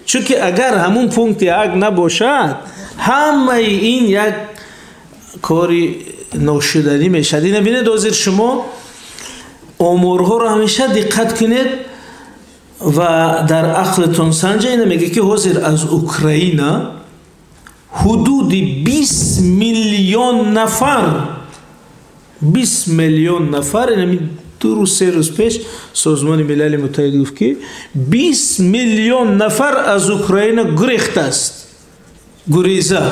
чунки агар ҳамун пункти 1 набошад, ҳамаи ин як кори ношуданӣ мешавад. ина бинед ҳозир шумо оморҳоро ҳамеша диққат кунед ва дар ақлатон санҷа. ина мега ки ҳозир аз Украина ҳудуди 20 миллион нафар 20 миллион нафар, инами 2-3 рӯз пеш созмони милали муттаҳид гуфт ки 20 миллион нафар аз Украина гурехтааст, гуреза.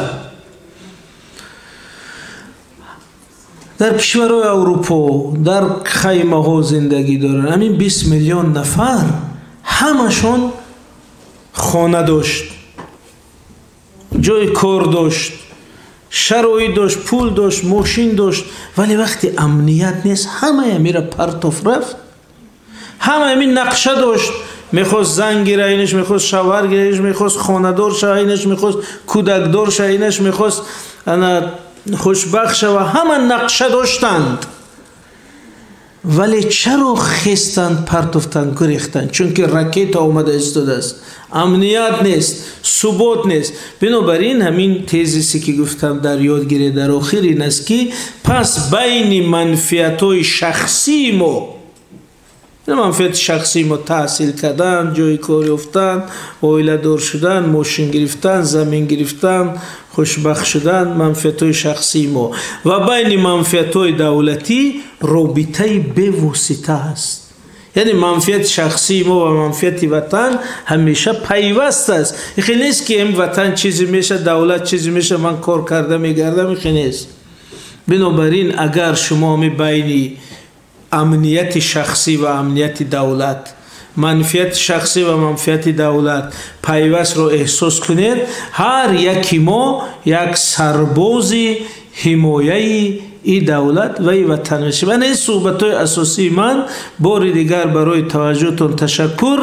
дар кишварҳои аврупо дар хаймаҳо зиндагӣ доранд. ҳамин 20 миллион нафар ҳамашон хона дошт, ҷои кор дошт, шароит дошт, пул дошт, мошин дошт, вале вақти амният нест, ҳамаи амира партоф рафт. ҳамаи амин нақша дошт, мехост зан гира, инаш мехост шавҳар гира, инаш мехост хонадор шава, инаш мехост кӯдакдор шава, инаш мехост ана хушбахт шава. ҳама нақша доштанд, вале чаро хестанд, партофтанд, гурехтанд? чунки ракета омада истодааст, амният нест, субот нест. бинобар ин ҳамин тезисе ки гуфтам дар ёд гиред дар охир ин аст ки пас байни манфиатҳои шахсии мо, манфиати шахсии мо таҳсил кардан, ҷои кор ёфтан, оиладор шудан, мошин гирифтан, замин гирифтан, хушбахт шудан, манфиатҳои шахсии мо ва байни манфиатҳои давлатӣ робитаи бевосита аст. яъне манфиати шахсии мо ва манфиати ватан ҳамеша пайваст аст. ихел нест ки ин ватан чизе мешавад, давлат чизе мешавад, ман кор карда мегардам, ихел нест. бинобар ин агар шумо байни амнияти шахсӣ ва амнияти давлат, манфиати шахсӣ ва манфиати давлат пайвастро эҳсос кунед, ҳар яки мо як сарбози ҳимояи این دولت و این وطن بشه. من این صحبت های اساسی من بار دیگر برای توجهتون تشکر.